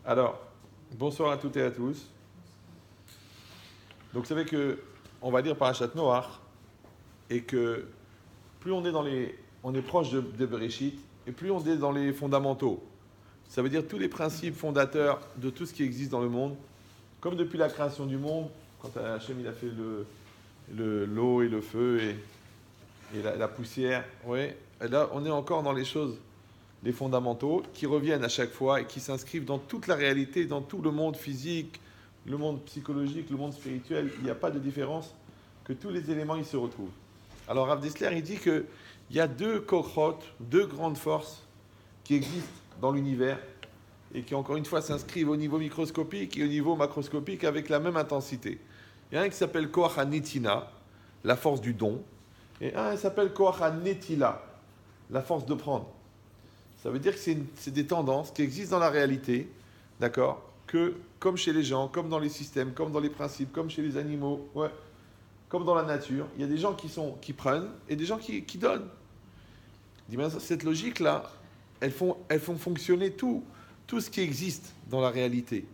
Alors, bonsoir à toutes et à tous. Donc, vous savez que on va lire Parashat Noach et que plus on est proche de Bereshit et plus on est dans les fondamentaux. Ça veut dire tous les principes fondateurs de tout ce qui existe dans le monde, comme depuis la création du monde, quand Hachem il a fait l'eau et le feu et la poussière. Oui, et là, on est encore dans les choses, les fondamentaux, qui reviennent à chaque fois et qui s'inscrivent dans toute la réalité, dans tout le monde physique, le monde psychologique, le monde spirituel. Il n'y a pas de différence, que tous les éléments, ils se retrouvent. Alors, Rav Dessler, il dit qu'il y a deux kochot, deux grandes forces qui existent dans l'univers et qui, encore une fois, s'inscrivent au niveau microscopique et au niveau macroscopique avec la même intensité. Il y a un qui s'appelle Koach HaNetina, la force du don, et un qui s'appelle Koach HaNetila, la force de prendre. Ça veut dire que c'est des tendances qui existent dans la réalité, d'accord, que comme chez les gens, comme dans les systèmes, comme dans les principes, comme chez les animaux, ouais, comme dans la nature, il y a des gens qui prennent et des gens qui donnent. Il dit, ben, cette logique-là, elles font fonctionner tout ce qui existe dans la réalité.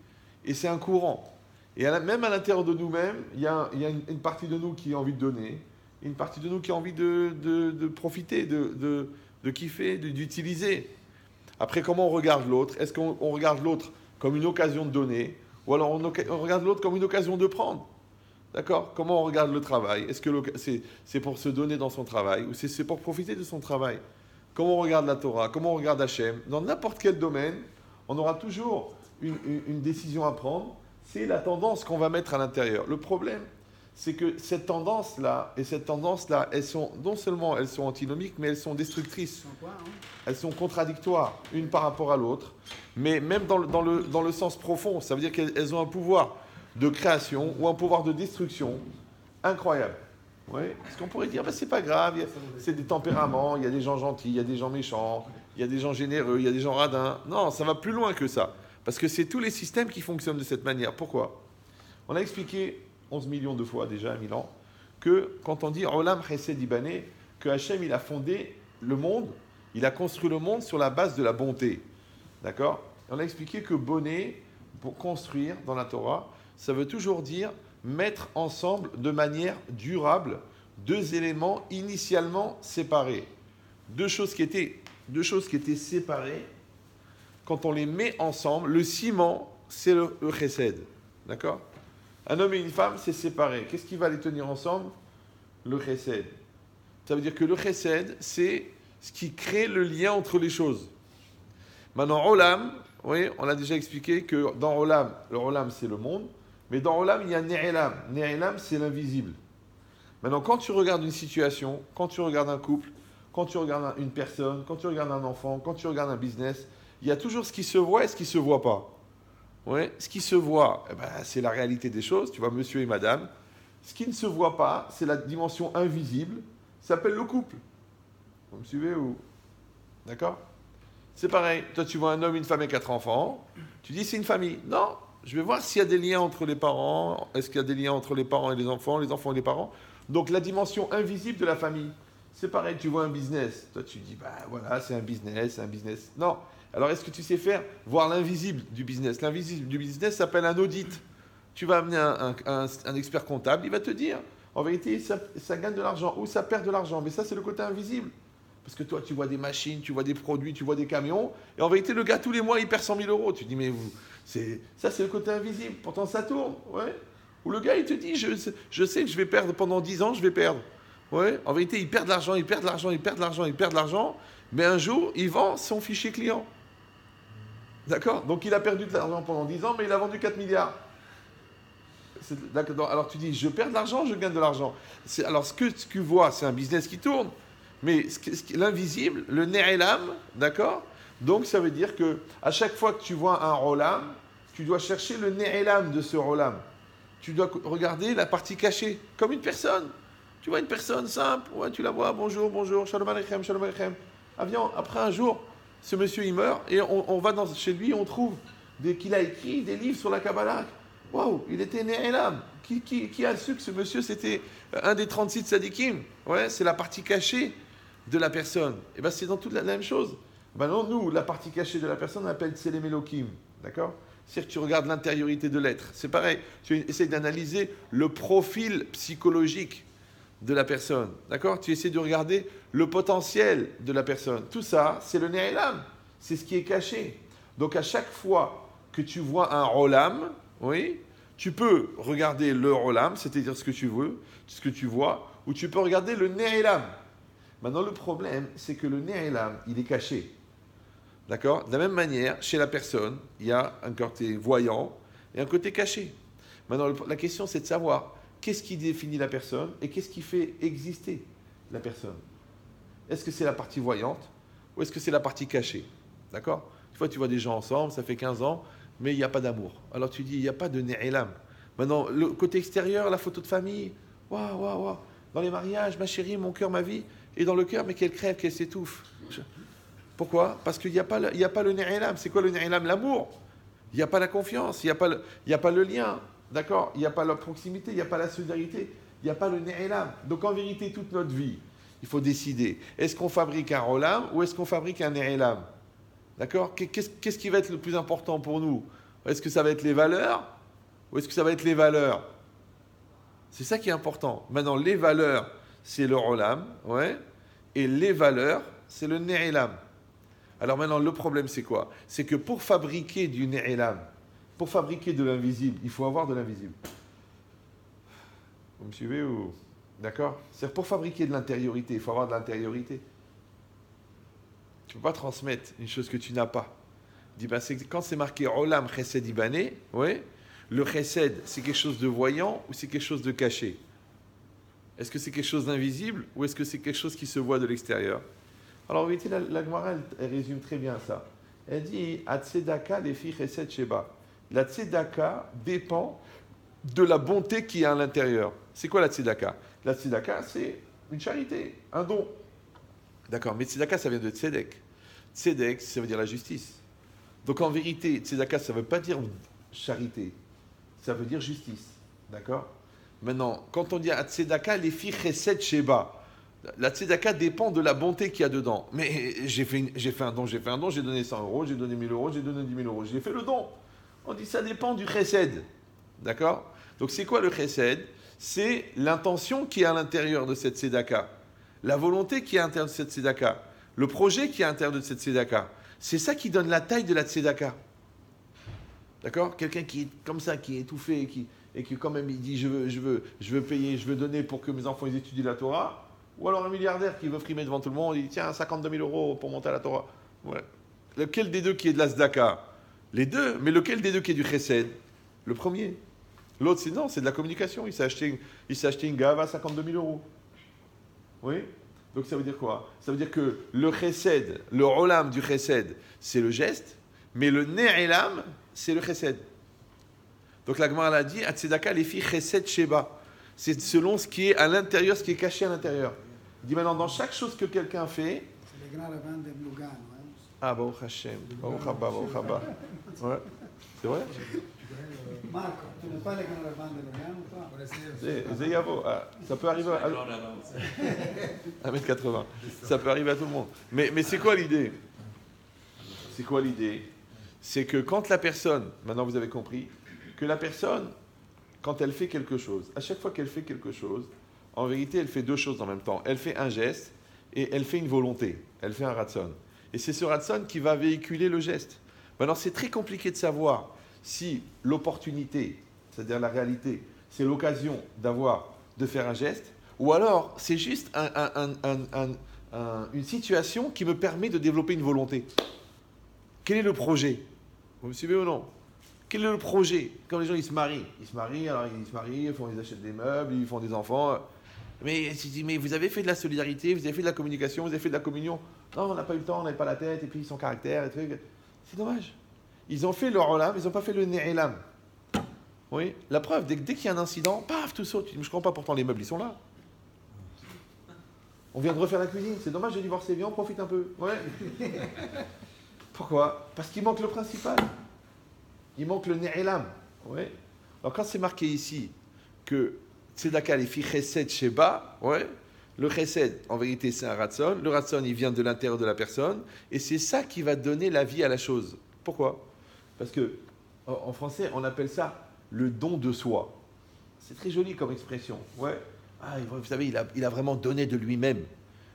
Et c'est un courant. Et même à l'intérieur de nous-mêmes, il y a une partie de nous qui a envie de donner, une partie de nous qui a envie de profiter, de kiffer, d'utiliser. Après, comment on regarde l'autre? Est-ce qu'on regarde l'autre comme une occasion de donner? Ou alors on regarde l'autre comme une occasion de prendre? D'accord? Comment on regarde le travail? Est-ce que c'est pour se donner dans son travail? Ou c'est pour profiter de son travail? Comment on regarde la Torah? Comment on regarde Hachem? Dans n'importe quel domaine, on aura toujours une décision à prendre. C'est la tendance qu'on va mettre à l'intérieur. Le problème, c'est que cette tendance-là et cette tendance-là, non seulement elles sont antinomiques, mais elles sont destructrices. Elles sont contradictoires, une par rapport à l'autre. Mais même dans le sens profond, ça veut dire qu'elles ont un pouvoir de création ou un pouvoir de destruction incroyable. Oui, parce qu'on pourrait dire, c'est pas grave, c'est des tempéraments, il y a des gens gentils, il y a des gens méchants, il y a des gens généreux, il y a des gens radins. Non, ça va plus loin que ça. Parce que c'est tous les systèmes qui fonctionnent de cette manière. Pourquoi? On a expliqué 11 millions de fois déjà à 1000 ans que quand on dit Olam Chesed Ibané, que Hachem il a fondé le monde, il a construit le monde sur la base de la bonté. D'accord? On a expliqué que bonné, pour construire dans la Torah, ça veut toujours dire mettre ensemble de manière durable deux éléments initialement séparés. Deux choses qui étaient séparées. Quand on les met ensemble, le ciment, c'est le chesed. D'accord? Un homme et une femme, c'est séparé. Qu'est-ce qui va les tenir ensemble? Le chesed. Ça veut dire que le chesed, c'est ce qui crée le lien entre les choses. Maintenant, Olam, oui, on a déjà expliqué que dans Olam, le Olam, c'est le monde, mais dans Olam, il y a Ne'elam. Ne'elam, c'est l'invisible. Maintenant, quand tu regardes une situation, quand tu regardes un couple, quand tu regardes une personne, quand tu regardes un enfant, quand tu regardes un business, il y a toujours ce qui se voit et ce qui ne se voit pas. Ouais, ce qui se voit, c'est la réalité des choses, tu vois, monsieur et madame. Ce qui ne se voit pas, c'est la dimension invisible, ça s'appelle le couple. Vous me suivez ou... D'accord? C'est pareil, toi tu vois un homme, une femme et 4 enfants, tu dis c'est une famille. Non, je vais voir s'il y a des liens entre les parents, est-ce qu'il y a des liens entre les parents et les enfants et les parents. Donc la dimension invisible de la famille. C'est pareil, tu vois un business, toi tu dis, voilà, c'est un business. Non. Alors, est-ce que tu sais voir l'invisible du business? L'invisible du business s'appelle un audit. Tu vas amener un expert comptable, il va te dire, en vérité, ça gagne de l'argent ou ça perd de l'argent. Mais ça, c'est le côté invisible. Parce que toi, tu vois des machines, tu vois des produits, tu vois des camions. Et en vérité, le gars, tous les mois, il perd 100 000 euros. Tu dis, mais ça, c'est le côté invisible. Pourtant, ça tourne. Ouais. Ou le gars, il te dit, je sais que je vais perdre pendant 10 ans, je vais perdre. Ouais. En vérité, il perd de l'argent. Mais un jour, il vend son fichier client. D'accord? Donc il a perdu de l'argent pendant 10 ans, mais il a vendu 4 milliards. Alors tu dis, je perds de l'argent, je gagne de l'argent. Alors ce que tu vois, c'est un business qui tourne. Mais l'invisible, le Ne'elam, d'accord? Donc ça veut dire que à chaque fois que tu vois un Rolam, tu dois chercher le Ne'elam de ce Rolam. Tu dois regarder la partie cachée, comme une personne. Tu vois une personne simple, ouais, tu la vois, bonjour, shalom aleichem. Après un jour, ce monsieur, il meurt, et on va chez lui, on trouve qu'il a écrit des livres sur la Kabbalah. Waouh, il était Ne'elam. Qui a su que ce monsieur, c'était un des 36 tzadikim? Ouais, c'est la partie cachée de la personne. Et bien, c'est dans toute la même chose. Maintenant, nous, la partie cachée de la personne, on appelle Tselem Elohim. D'accord? C'est-à-dire que tu regardes l'intériorité de l'être. C'est pareil. Tu essaies d'analyser le profil psychologique de la personne. D'accord? Tu essaies de regarder le potentiel de la personne. Tout ça, c'est le Ne'elam. C'est ce qui est caché. Donc, à chaque fois que tu vois un Rolam, oui, tu peux regarder le Rolam, c'est-à-dire ce que tu veux, ce que tu vois, ou tu peux regarder le Ne'elam. Maintenant, le problème, c'est que le Ne'elam, il est caché. D'accord? De la même manière, chez la personne, il y a un côté voyant et un côté caché. Maintenant, la question, c'est de savoir qu'est-ce qui définit la personne et qu'est-ce qui fait exister la personne. Est-ce que c'est la partie voyante ou est-ce que c'est la partie cachée? D'accord? Une fois, tu vois des gens ensemble, ça fait 15 ans, mais il n'y a pas d'amour. Alors tu dis, il n'y a pas de Ne'elam. Maintenant, le côté extérieur, la photo de famille, waouh, waouh, waouh. Dans les mariages, ma chérie, mon cœur, ma vie, et dans le cœur, mais qu'elle crève, qu'elle s'étouffe. Pourquoi? Parce qu'il n'y a pas le Ne'elam. C'est quoi le Ne'elam? L'amour. Il n'y a pas la confiance, il n'y a pas le lien. D'accord? Il n'y a pas la proximité, il n'y a pas la solidarité, il n'y a pas le Ne'elam. Donc en vérité, toute notre vie, il faut décider. Est-ce qu'on fabrique un Rolam ou est-ce qu'on fabrique un Ne'elam? D'accord? Qu'est-ce qui va être le plus important pour nous? Est-ce que ça va être les valeurs ou est-ce que ça va être les valeurs? C'est ça qui est important. Maintenant, les valeurs, c'est le Rolam, ouais, et les valeurs, c'est le Ne'elam. Alors maintenant, le problème, c'est quoi? C'est que pour fabriquer du Ne'elam, pour fabriquer de l'invisible, il faut avoir de l'invisible. Vous me suivez ou... D'accord? C'est-à-dire pour fabriquer de l'intériorité, il faut avoir de l'intériorité. Tu ne peux pas transmettre une chose que tu n'as pas. Dis, ben, quand c'est marqué Olam Chesed Ibané, ouais, le Chesed, c'est quelque chose de voyant ou c'est quelque chose de caché? Est-ce que c'est quelque chose d'invisible ou est-ce que c'est quelque chose qui se voit de l'extérieur? Alors, vous voyez, la Gemara, elle résume très bien ça. Elle dit Atzedaka lefi Chesed Sheba. La Tzedaka dépend de la bonté qui est à l'intérieur. C'est quoi la Tzedaka? La Tzedaka, c'est une charité, un don. D'accord, mais Tzedaka, ça vient de Tzedek. Tzedek, ça veut dire la justice. Donc en vérité, Tzedaka, ça ne veut pas dire charité, ça veut dire justice. D'accord? Maintenant, quand on dit Tzedaka, les filles Chesed Sheba, la Tzedaka dépend de la bonté qu'il y a dedans. Mais j'ai fait un don, j'ai donné 100 euros, j'ai donné 1000 euros, j'ai donné 10 000 euros, j'ai fait le don. On dit ça dépend du Chesed. D'accord? Donc c'est quoi le Chesed? C'est l'intention qui est à l'intérieur de cette Tzedaka. La volonté qui est à l'intérieur de cette Tzedaka, le projet qui est à l'intérieur de cette Tzedaka, c'est ça qui donne la taille de la Tzedaka. D'accord? Quelqu'un qui est comme ça, qui est étouffé, et qui quand même il dit je veux payer, je veux donner pour que mes enfants ils étudient la Torah, ou alors un milliardaire qui veut frimer devant tout le monde, il dit tiens 52 000 euros pour monter à la Torah. Ouais. Lequel des deux qui est de la Tzedaka? Les deux, mais lequel des deux qui est du Chesed? Le premier. L'autre c'est non, c'est de la communication, il s'est acheté une gave à 52 000 euros. Oui? Donc ça veut dire quoi? Ça veut dire que le chesed, le rolam du chesed, c'est le geste, mais le ne'elam, c'est le chesed. Donc la Gemara l'a dit, Atzedaka les filles chesed sheba. C'est selon ce qui est à l'intérieur, ce qui est caché à l'intérieur. Il dit maintenant, dans chaque chose que quelqu'un fait... C'est les grands rabbins de Lugano. Hein. Ah, Baruch Hashem, Baruch Haba, Baruch Haba. Ouais, c'est vrai? Marco, tu n'es pas les grands rabbins de Lugano, toi? C'est Yavo. Ah, ça peut arriver à 1m80. Ça peut arriver à tout le monde. Mais c'est quoi l'idée? C'est quoi l'idée? C'est que quand la personne, maintenant vous avez compris, que la personne, quand elle fait quelque chose, à chaque fois qu'elle fait quelque chose, en vérité, elle fait deux choses en même temps. Elle fait un geste et elle fait une volonté. Elle fait un ratson. Et c'est ce ratson qui va véhiculer le geste. Maintenant, c'est très compliqué de savoir si l'opportunité, c'est-à-dire la réalité, c'est l'occasion de faire un geste, ou alors c'est juste une situation qui me permet de développer une volonté. Quel est le projet? Vous me suivez ou non? Quel est le projet? Quand les gens ils se marient, alors ils achètent des meubles, ils font des enfants. Mais vous avez fait de la solidarité, vous avez fait de la communication, vous avez fait de la communion. Non, on n'a pas eu le temps, on n'avait pas la tête, et puis son caractère, et trucs. C'est dommage. Ils ont fait leur olam, ils n'ont pas fait le ne'elam. Oui, la preuve, dès qu'il y a un incident, paf, tout saute. Je ne comprends pas, pourtant les meubles, ils sont là. On vient de refaire la cuisine, c'est dommage de divorcer, viens, on profite un peu. Ouais. Pourquoi? Parce qu'il manque le principal. Il manque le ne'elam. Ouais. Alors quand c'est marqué ici que Tzedaka les filles chesed sheba, ouais, Le chesed, en vérité, c'est un ratson. Le ratson, il vient de l'intérieur de la personne. Et c'est ça qui va donner la vie à la chose. Pourquoi? Parce que en français, on appelle ça le don de soi. C'est très joli comme expression. Ouais. Ah, vous savez, il a vraiment donné de lui-même.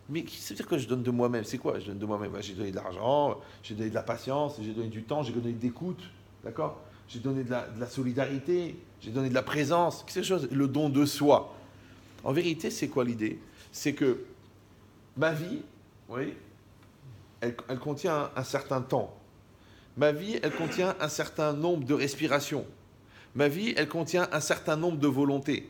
Mais qu'est-ce que ça veut dire que je donne de moi-même? C'est quoi? Je donne de moi-même. J'ai donné de l'argent, j'ai donné de la patience, j'ai donné du temps, j'ai donné de l'écoute. D'accord? J'ai donné de la solidarité, j'ai donné de la présence. Quelque chose, le don de soi. En vérité, c'est quoi l'idée? C'est que ma vie, oui, elle contient un certain temps. Ma vie, elle contient un certain nombre de respirations. Ma vie, elle contient un certain nombre de volontés.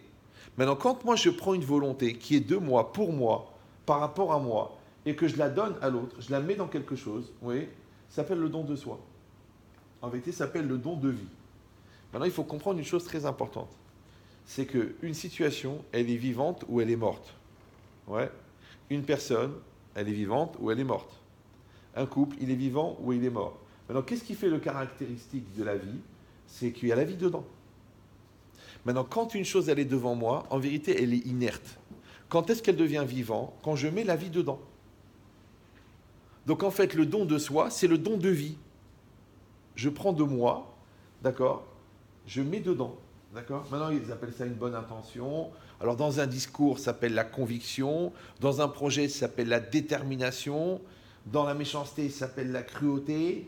Maintenant, quand moi je prends une volonté qui est de moi, pour moi, par rapport à moi, et que je la donne à l'autre, je la mets dans quelque chose, oui, ça s'appelle le don de soi. En vérité, ça s'appelle le don de vie. Maintenant, il faut comprendre une chose très importante. C'est qu'une situation, elle est vivante ou elle est morte. Ouais. Une personne, elle est vivante ou elle est morte. Un couple, il est vivant ou il est mort. Maintenant, qu'est-ce qui fait le caractéristique de la vie? C'est qu'il y a la vie dedans. Maintenant, quand une chose, elle est devant moi, en vérité, elle est inerte. Quand est-ce qu'elle devient vivante? Quand je mets la vie dedans. Donc, en fait, le don de soi, c'est le don de vie. Je prends de moi, d'accord? Je mets dedans, d'accord? Maintenant, ils appellent ça une bonne intention. Alors, dans un discours, ça s'appelle la conviction. Dans un projet, ça s'appelle la détermination. Dans la méchanceté, ça s'appelle la cruauté.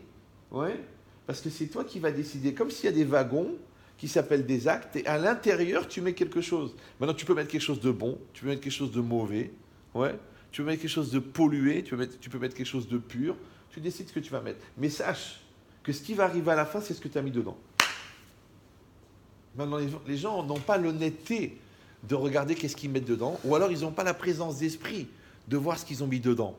Ouais? Parce que c'est toi qui vas décider. Comme s'il y a des wagons qui s'appellent des actes, et à l'intérieur, tu mets quelque chose. Maintenant, tu peux mettre quelque chose de bon, tu peux mettre quelque chose de mauvais, ouais? Tu peux mettre quelque chose de pollué, tu peux mettre quelque chose de pur. Tu décides ce que tu vas mettre. Mais sache que ce qui va arriver à la fin, c'est ce que tu as mis dedans. Maintenant, les gens n'ont pas l'honnêteté de regarder qu'est-ce qu'ils mettent dedans, ou alors ils n'ont pas la présence d'esprit de voir ce qu'ils ont mis dedans.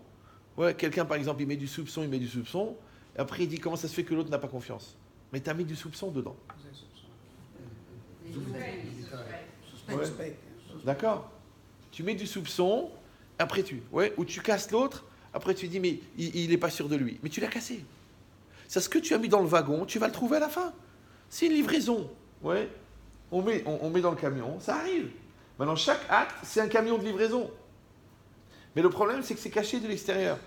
Ouais, quelqu'un, par exemple, il met du soupçon, et après il dit comment ça se fait que l'autre n'a pas confiance. Mais tu as mis du soupçon dedans. Ouais. D'accord? Tu mets du soupçon, après ou tu casses l'autre, après tu dis mais il n'est pas sûr de lui. Mais tu l'as cassé. C'est ce que tu as mis dans le wagon, tu vas le trouver à la fin. C'est une livraison. Ouais. On met dans le camion, ça arrive. Maintenant, chaque acte, c'est un camion de livraison. Mais le problème, c'est que c'est caché de l'extérieur.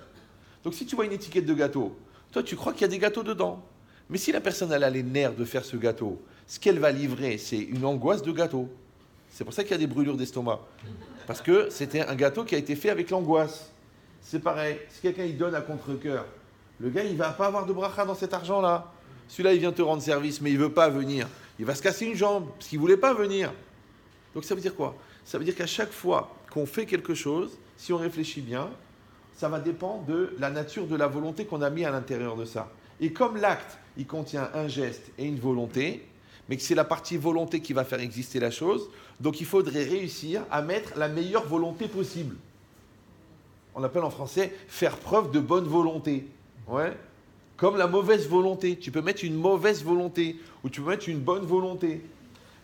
Donc si tu vois une étiquette de gâteau, toi tu crois qu'il y a des gâteaux dedans. Mais si la personne elle a les nerfs de faire ce gâteau, ce qu'elle va livrer, c'est une angoisse de gâteau. C'est pour ça qu'il y a des brûlures d'estomac. Parce que c'était un gâteau qui a été fait avec l'angoisse. C'est pareil, si quelqu'un il donne à contre-cœur, le gars il ne va pas avoir de bracha dans cet argent-là. Celui-là il vient te rendre service, mais il ne veut pas venir. Il va se casser une jambe, parce qu'il ne voulait pas venir. Donc ça veut dire quoi? Ça veut dire qu'à chaque fois qu'on fait quelque chose, si on réfléchit bien, ça va dépendre de la nature de la volonté qu'on a mis à l'intérieur de ça. Et comme l'acte, il contient un geste et une volonté, mais que c'est la partie volonté qui va faire exister la chose, donc il faudrait réussir à mettre la meilleure volonté possible. On appelle en français faire preuve de bonne volonté. Ouais. Comme la mauvaise volonté. Tu peux mettre une mauvaise volonté ou tu peux mettre une bonne volonté.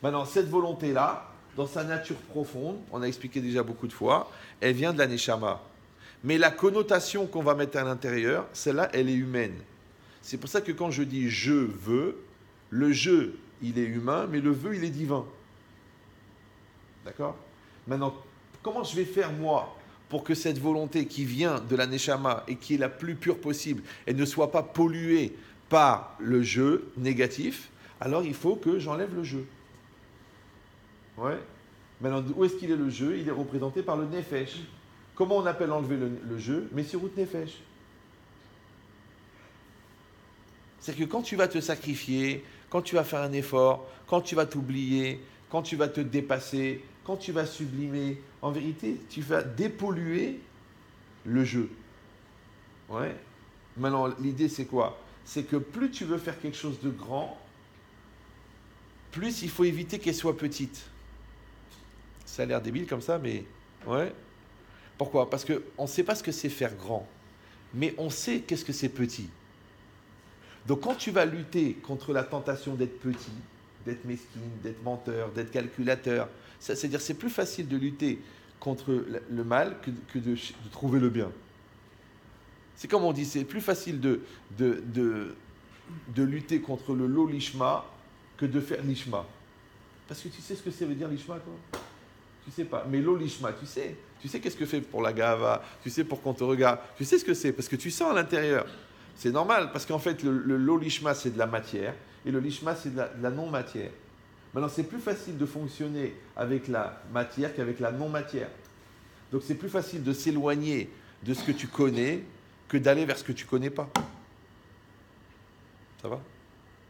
Maintenant, cette volonté-là, dans sa nature profonde, on a expliqué déjà beaucoup de fois, elle vient de la neshama. Mais la connotation qu'on va mettre à l'intérieur, celle-là, elle est humaine. C'est pour ça que quand je dis « je veux », le « je », il est humain, mais le « veux », il est divin. D'accord? Maintenant, comment je vais faire, moi, pour que cette volonté qui vient de la neshama et qui est la plus pure possible, elle ne soit pas polluée par le « je » négatif? Alors, il faut que j'enlève le « je ». Ouais. Maintenant, où est-ce qu'il est le « je » Il est représenté par le « nefesh ». Comment on appelle enlever le jeu? Messirut Nefesh. C'est que quand tu vas te sacrifier, quand tu vas faire un effort, quand tu vas t'oublier, quand tu vas te dépasser, quand tu vas sublimer, en vérité, tu vas dépolluer le jeu. Ouais. Maintenant, l'idée, c'est quoi? C'est que plus tu veux faire quelque chose de grand, plus il faut éviter qu'elle soit petite. Ça a l'air débile comme ça, mais ouais. Pourquoi? Parce qu'on ne sait pas ce que c'est faire grand, mais on sait qu'est-ce que c'est petit. Donc quand tu vas lutter contre la tentation d'être petit, d'être mesquine, d'être menteur, d'être calculateur, c'est-à-dire c'est plus facile de lutter contre le mal que de trouver le bien. C'est comme on dit, c'est plus facile de lutter contre le lot lishma que de faire lishma. Parce que tu sais ce que ça veut dire lishma, toi? Tu sais pas. Mais l'olishma, tu sais. Tu sais qu'est-ce que fait pour la gava. Tu sais pour qu'on te regarde. Tu sais ce que c'est parce que tu sens à l'intérieur. C'est normal parce qu'en fait, l'olishma, c'est de la matière et le lishma, c'est de la non-matière. Maintenant, c'est plus facile de fonctionner avec la matière qu'avec la non-matière. Donc, c'est plus facile de s'éloigner de ce que tu connais que d'aller vers ce que tu ne connais pas. Ça va?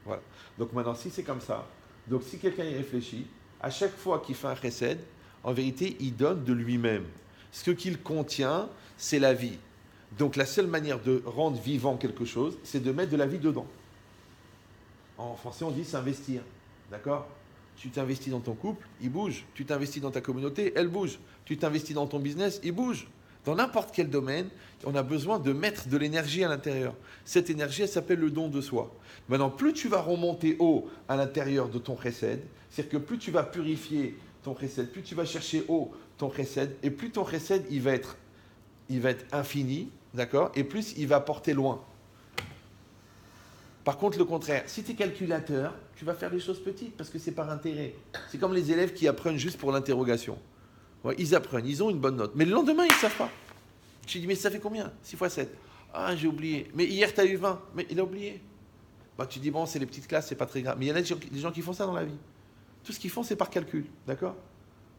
Voilà. Donc, maintenant, si c'est comme ça, donc si quelqu'un y réfléchit, à chaque fois qu'il fait un chesed, en vérité, il donne de lui-même. Ce qu'il contient, c'est la vie. Donc, la seule manière de rendre vivant quelque chose, c'est de mettre de la vie dedans. En français, on dit s'investir. D'accord? Tu t'investis dans ton couple, il bouge. Tu t'investis dans ta communauté, elle bouge. Tu t'investis dans ton business, il bouge. Dans n'importe quel domaine, on a besoin de mettre de l'énergie à l'intérieur. Cette énergie, elle s'appelle le don de soi. Maintenant, plus tu vas remonter haut à l'intérieur de ton chesed, c'est-à-dire que plus tu vas purifier ton chesed, plus tu vas chercher haut ton chesed, et plus ton chesed, il va être infini, d'accord? Et plus il va porter loin. Par contre, le contraire, si tu es calculateur, tu vas faire les choses petites parce que c'est par intérêt. C'est comme les élèves qui apprennent juste pour l'interrogation. Ouais, ils apprennent, ils ont une bonne note. Mais le lendemain, ils ne savent pas. Je dis, mais ça fait combien? 6 fois 7. Ah, j'ai oublié. Mais hier, tu as eu 20. Mais il a oublié. Bah, tu dis, bon, c'est les petites classes, c'est pas très grave. Mais il y en a des gens qui font ça dans la vie. Tout ce qu'ils font, c'est par calcul. D'accord?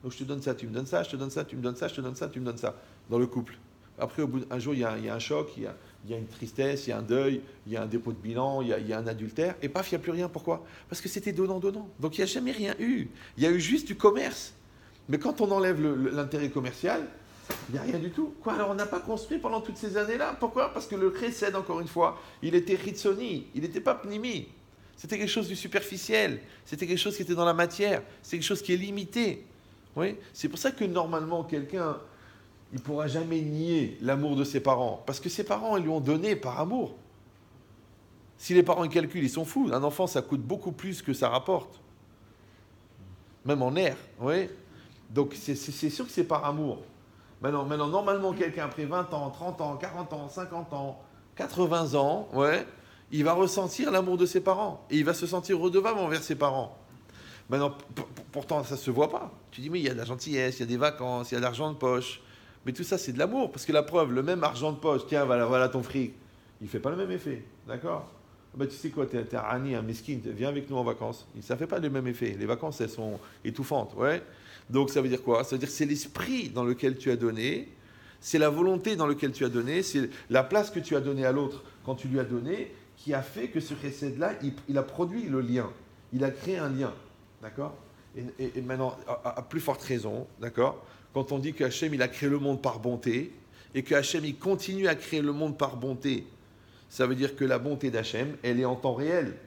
Donc, je te donne ça, tu me donnes ça, je te donne ça, tu me donnes ça, je te donne ça, tu me donnes ça. Dans le couple. Après, un jour, il y a un choc, il y a une tristesse, il y a un deuil, il y a un dépôt de bilan, il y a un adultère, et paf, il n'y a plus rien. Pourquoi? Parce que c'était donnant-donnant. Donc, il n'y a jamais rien eu. Il y a eu juste du commerce. Mais quand on enlève l'intérêt commercial, il n'y a rien du tout. Quoi? Alors, on n'a pas construit pendant toutes ces années-là. Pourquoi? Parce que le chesed, encore une fois, il était ritsoni, il n'était pas pnimi. C'était quelque chose de superficiel. C'était quelque chose qui était dans la matière. C'est quelque chose qui est limité. Oui? C'est pour ça que normalement, quelqu'un... il ne pourra jamais nier l'amour de ses parents. Parce que ses parents, ils lui ont donné par amour. Si les parents ils calculent, ils sont fous. Un enfant, ça coûte beaucoup plus que ça rapporte. Même en air. Oui. Donc, c'est sûr que c'est par amour. Maintenant, normalement, quelqu'un après 20 ans, 30 ans, 40 ans, 50 ans, 80 ans, ouais, il va ressentir l'amour de ses parents. Et il va se sentir redevable envers ses parents. Maintenant, pourtant, ça ne se voit pas. Tu dis, mais il y a de la gentillesse, il y a des vacances, il y a de l'argent de poche. Mais tout ça, c'est de l'amour. Parce que la preuve, le même argent de poche, tiens, voilà ton fric, il ne fait pas le même effet. D'accord? Ben, tu sais quoi, tu es un rani, un mesquin, viens avec nous en vacances. Ça ne fait pas le même effet. Les vacances, elles sont étouffantes. Ouais? Donc, ça veut dire quoi? Ça veut dire que c'est l'esprit dans lequel tu as donné, c'est la volonté dans laquelle tu as donné, c'est la place que tu as donnée à l'autre quand tu lui as donné, qui a fait que ce chesed-là, il a produit le lien. Il a créé un lien. D'accord? Et maintenant, à plus forte raison, d'accord? Quand on dit qu'Hachem, il a créé le monde par bonté, et qu'Hachem, il continue à créer le monde par bonté, ça veut dire que la bonté d'Hachem, elle est en temps réel.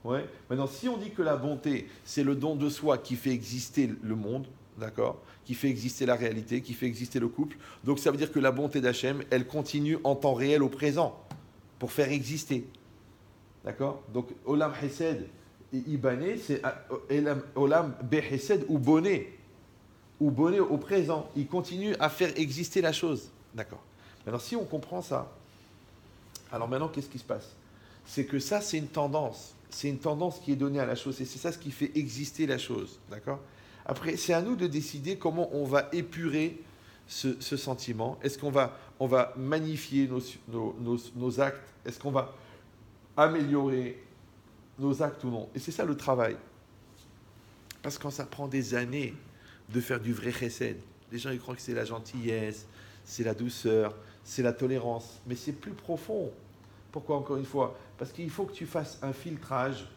Ouais. Maintenant, si on dit que la bonté, c'est le don de soi qui fait exister le monde, d'accord, qui fait exister la réalité, qui fait exister le couple, donc ça veut dire que la bonté d'Hachem, elle continue en temps réel au présent, pour faire exister. D'accord? Donc, Olam Hesed et Ibané, c'est Olam Behesed ou Boné. Ou bonnet au présent, il continue à faire exister la chose. D'accord. Maintenant, si on comprend ça, alors maintenant, qu'est-ce qui se passe? C'est que ça, c'est une tendance. C'est une tendance qui est donnée à la chose. Et c'est ça ce qui fait exister la chose. D'accord? Après, c'est à nous de décider comment on va épurer ce sentiment. Est-ce qu'on va magnifier nos actes? Est-ce qu'on va améliorer nos actes ou non? Et c'est ça le travail. Parce que quand ça prend des années de faire du vrai chesed. Les gens ils croient que c'est la gentillesse, c'est la douceur, c'est la tolérance, mais c'est plus profond. Pourquoi encore une fois? Parce qu'il faut que tu fasses un filtrage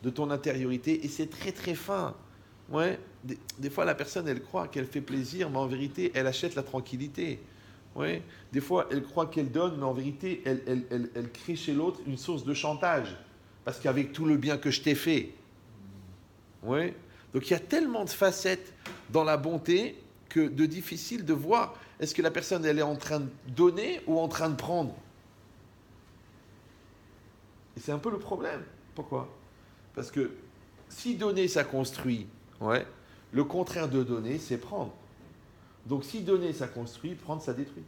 de ton intériorité et c'est très très fin. Ouais. Des fois la personne elle croit qu'elle fait plaisir, mais en vérité elle achète la tranquillité. Ouais. Des fois elle croit qu'elle donne, mais en vérité elle crée chez l'autre une source de chantage. Parce qu'avec tout le bien que je t'ai fait. Ouais. Donc il y a tellement de facettes dans la bonté que de difficile de voir est-ce que la personne elle est en train de donner ou en train de prendre. Et c'est un peu le problème. Pourquoi? Parce que si donner ça construit, ouais, le contraire de donner c'est prendre. Donc si donner ça construit, prendre ça détruit.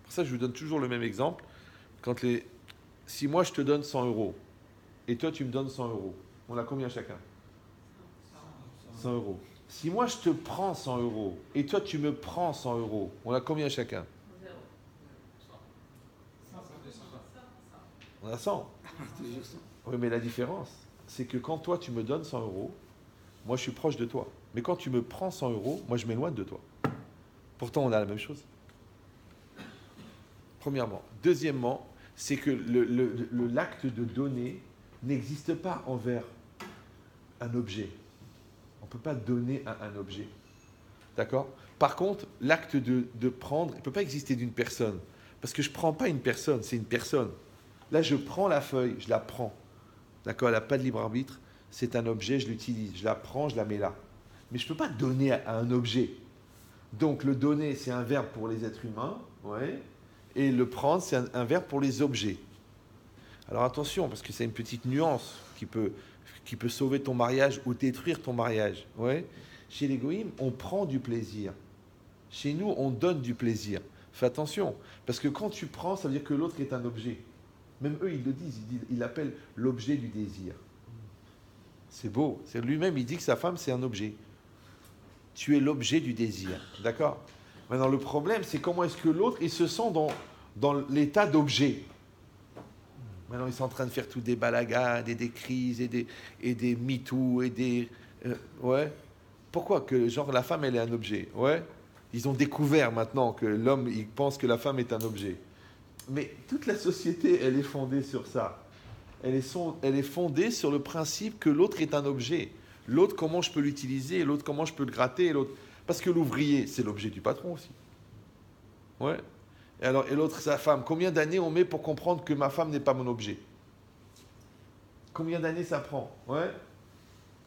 Pour ça je vous donne toujours le même exemple. Si moi je te donne 100 € et toi tu me donnes 100 €, on a combien chacun? 100 euros. Si moi je te prends 100 euros et toi tu me prends 100 euros, on a combien chacun? On a 100. Oui, mais la différence, c'est que quand toi tu me donnes 100 euros, moi je suis proche de toi. Mais quand tu me prends 100 euros, moi je m'éloigne de toi. Pourtant on a la même chose. Premièrement. Deuxièmement, c'est que l'acte de donner n'existe pas envers un objet. On ne peut pas donner à un objet. D'accord? Par contre, l'acte de prendre, il ne peut pas exister d'une personne. Parce que je ne prends pas une personne, c'est une personne. Là, je prends la feuille, je la prends. D'accord? Elle n'a pas de libre arbitre. C'est un objet, je l'utilise. Je la prends, je la mets là. Mais je ne peux pas donner à un objet. Donc, le donner, c'est un verbe pour les êtres humains. Ouais. Et le prendre, c'est un verbe pour les objets. Alors attention, parce que c'est une petite nuance qui peut sauver ton mariage ou détruire ton mariage. Ouais. Chez les goïms, on prend du plaisir. Chez nous, on donne du plaisir. Fais attention, parce que quand tu prends, ça veut dire que l'autre est un objet. Même eux, ils le disent, ils l'appellent l'objet du désir. C'est beau. C'est lui-même, il dit que sa femme, c'est un objet. Tu es l'objet du désir. D'accord? Maintenant, le problème, c'est comment est-ce que l'autre, il se sent dans l'état d'objet. Maintenant, ils sont en train de faire tout des balagades et des crises et des MeToo et des... ouais. Pourquoi? Que genre la femme, elle est un objet. Ouais. Ils ont découvert maintenant que l'homme, il pense que la femme est un objet. Mais toute la société, elle est fondée sur ça. Elle est fondée sur le principe que l'autre est un objet. L'autre, comment je peux l'utiliser, l'autre, comment je peux le gratter, l'autre... Parce que l'ouvrier, c'est l'objet du patron aussi. Ouais. Et l'autre, sa femme. Combien d'années on met pour comprendre que ma femme n'est pas mon objet? Combien d'années ça prend? Ouais.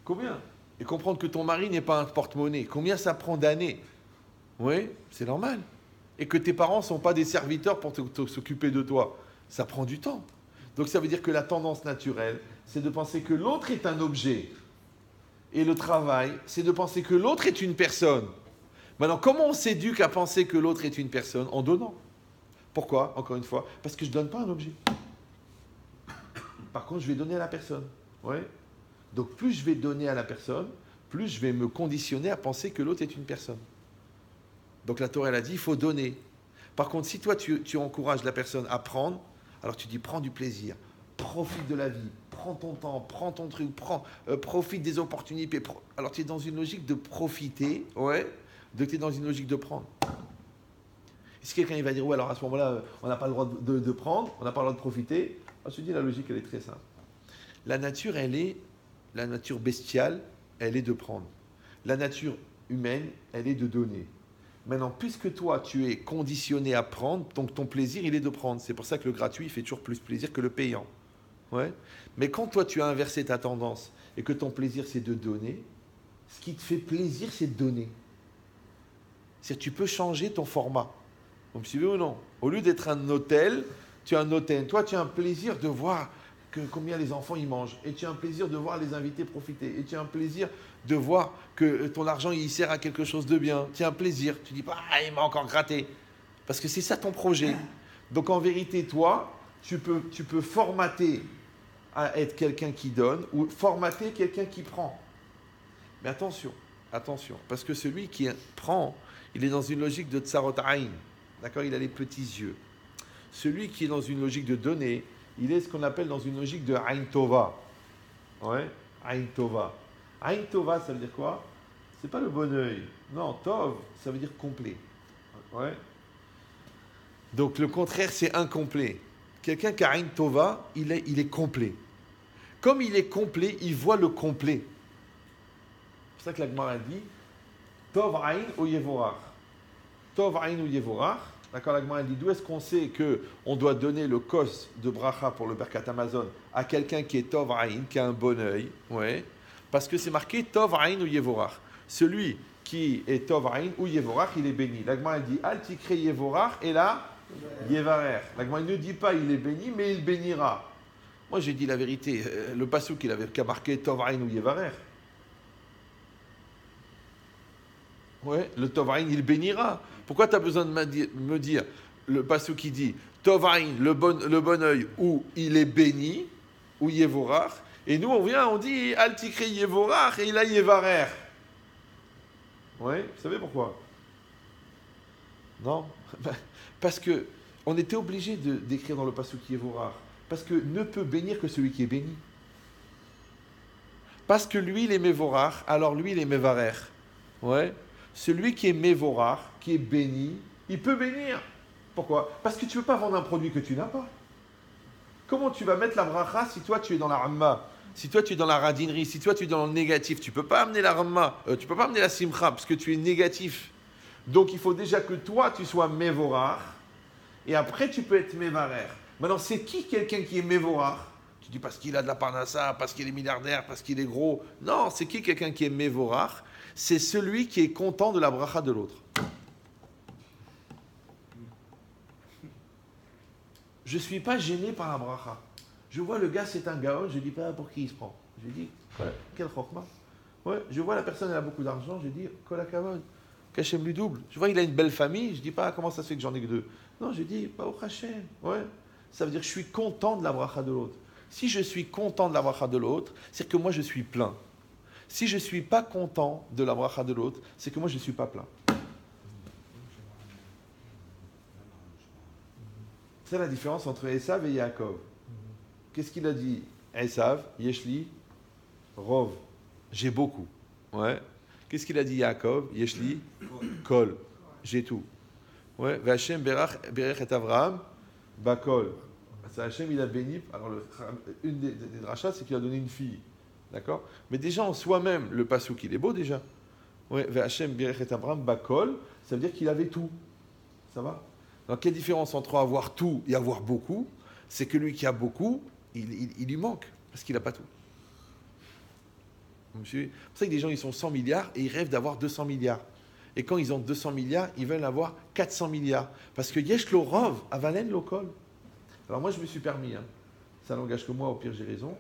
Combien? Et comprendre que ton mari n'est pas un porte-monnaie. Combien ça prend d'années? Oui, c'est normal. Et que tes parents ne sont pas des serviteurs pour s'occuper de toi. Ça prend du temps. Donc ça veut dire que la tendance naturelle, c'est de penser que l'autre est un objet. Et le travail, c'est de penser que l'autre est une personne. Maintenant, comment on s'éduque à penser que l'autre est une personne? En donnant. Pourquoi? Encore une fois, parce que je ne donne pas un objet. Par contre, je vais donner à la personne. Ouais. Donc plus je vais donner à la personne, plus je vais me conditionner à penser que l'autre est une personne. Donc la Torah, elle a dit, il faut donner. Par contre, si toi, tu encourages la personne à prendre, alors tu dis, prends du plaisir, profite de la vie, prends ton temps, prends ton truc, profite des opportunités. Alors tu es dans une logique de profiter, ouais, donc tu es dans une logique de prendre. Et si quelqu'un il va dire, ouais, alors à ce moment-là, on n'a pas le droit de prendre, on n'a pas le droit de profiter, alors je te dis, la logique, elle est très simple. La nature, la nature bestiale, elle est de prendre. La nature humaine, elle est de donner. Maintenant, puisque toi, tu es conditionné à prendre, donc ton plaisir, il est de prendre. C'est pour ça que le gratuit, il fait toujours plus plaisir que le payant. Ouais. Mais quand toi, tu as inversé ta tendance et que ton plaisir, c'est de donner, ce qui te fait plaisir, c'est de donner. C'est-à-dire que tu peux changer ton format. Vous me suivez ou non? Au lieu d'être un hôtel, tu as un hôtel. Toi, tu as un plaisir de voir combien les enfants y mangent. Et tu as un plaisir de voir les invités profiter. Et tu as un plaisir de voir que ton argent, il sert à quelque chose de bien. Tu as un plaisir. Tu dis pas, il m'a encore gratté. Parce que c'est ça ton projet. Donc en vérité, toi, tu peux formater à être quelqu'un qui donne ou formater quelqu'un qui prend. Mais attention. Parce que celui qui prend, il est dans une logique de tsarot aïn. D'accord? Il a les petits yeux. Celui qui est dans une logique de donner, il est ce qu'on appelle dans une logique de Aïn Tova. Ouais, Aïn Tova. Aïn Tova, ça veut dire quoi? C'est pas le bon œil. Non, Tov, ça veut dire complet. Ouais. Donc le contraire, c'est incomplet. Quelqu'un qui a Aïn Tova, il est complet. Comme il est complet, il voit le complet. C'est pour ça que la Gemara dit Tov Aïn ou Yevorach. Tov Aïn ou Yevorach. D'accord, la Gemara dit d'où est-ce qu'on sait qu'on doit donner le kos de bracha pour le Birkat Hamazon à quelqu'un qui est Tov Aïn, qui a un bon œil, ouais, parce que c'est marqué Tov Aïn ou Yevorach. Celui qui est Tov Aïn ou Yevorach, il est béni. La Gemara dit Al tikre Yevorach et là Yevarer. La Gemara ne dit pas il est béni, mais il bénira. Moi j'ai dit la vérité, le passouk il avait qu'à marquer Tov Aïn ou Yevarer. Ouais, le Tov Aïn il bénira. Pourquoi tu as besoin de me dire le passouk qui dit Tov Aïn, le bon œil, où il est béni, ou Yevorach, et nous on vient, on dit Al tikre Yevorach et il a Yevarer. Oui, vous savez pourquoi? Non? Parce que on était obligé d'écrire dans le Pasuk Yevorach. Parce que ne peut bénir que celui qui est béni. Parce que lui, il est Mevorach, alors lui, il est Mevarer. Ouais. Celui qui est Mevorach, qui est béni, il peut bénir. Pourquoi? Parce que tu ne peux pas vendre un produit que tu n'as pas. Comment tu vas mettre la bracha si toi tu es dans la ramma, si toi tu es dans la radinerie, si toi tu es dans le négatif? Tu ne peux pas amener la ramma, tu ne peux pas amener la simcha parce que tu es négatif. Donc il faut déjà que toi tu sois Mevorach et après tu peux être Mevarer. Maintenant, c'est qui quelqu'un qui est Mevorach? Tu dis parce qu'il a de la parnassa, parce qu'il est milliardaire, parce qu'il est gros. Non, c'est qui quelqu'un qui est Mevorach? C'est celui qui est content de la bracha de l'autre. Je ne suis pas gêné par la bracha. Je vois le gars, c'est un gaon, je ne dis pas pour qui il se prend. Je dis, quel chokma. Ouais, je vois la personne, elle a beaucoup d'argent, je dis, kol hakavod, qu'Hachem lui double. Je vois, il a une belle famille, je ne dis pas, comment ça se fait que j'en ai que deux. Non, je dis, pas au Hachem. Ouais. Ça veut dire que je suis content de la bracha de l'autre. Si je suis content de la bracha de l'autre, c'est que moi je suis plein. Si je ne suis pas content de la bracha de l'autre, c'est que moi je ne suis pas plein. C'est la différence entre Esav et Yaakov. Qu'est-ce qu'il a dit? Esav, Yeshli, Rov, j'ai beaucoup. Ouais. Qu'est-ce qu'il a dit Yaakov? Yeshli, Kol, j'ai tout. Ouais. V'Hashem berech et Avraham, Bakol. Hachem, il a béni. Alors, une des drachas, c'est qu'il a donné une fille. D'accord? Mais déjà, en soi-même, le passouk, il est beau déjà. Ouais. V'Hashem berech et Avraham, Bakol, ça veut dire qu'il avait tout. Ça va? Donc, quelle différence entre avoir tout et avoir beaucoup? C'est que lui qui a beaucoup, il lui manque, parce qu'il n'a pas tout. C'est pour ça que des gens, ils sont 100 milliards et ils rêvent d'avoir 200 milliards. Et quand ils ont 200 milliards, ils veulent avoir 400 milliards. Parce que yesh lo rov, avalen lo kol. Alors moi, je me suis permis, ça n'engage que moi, au pire, j'ai raison.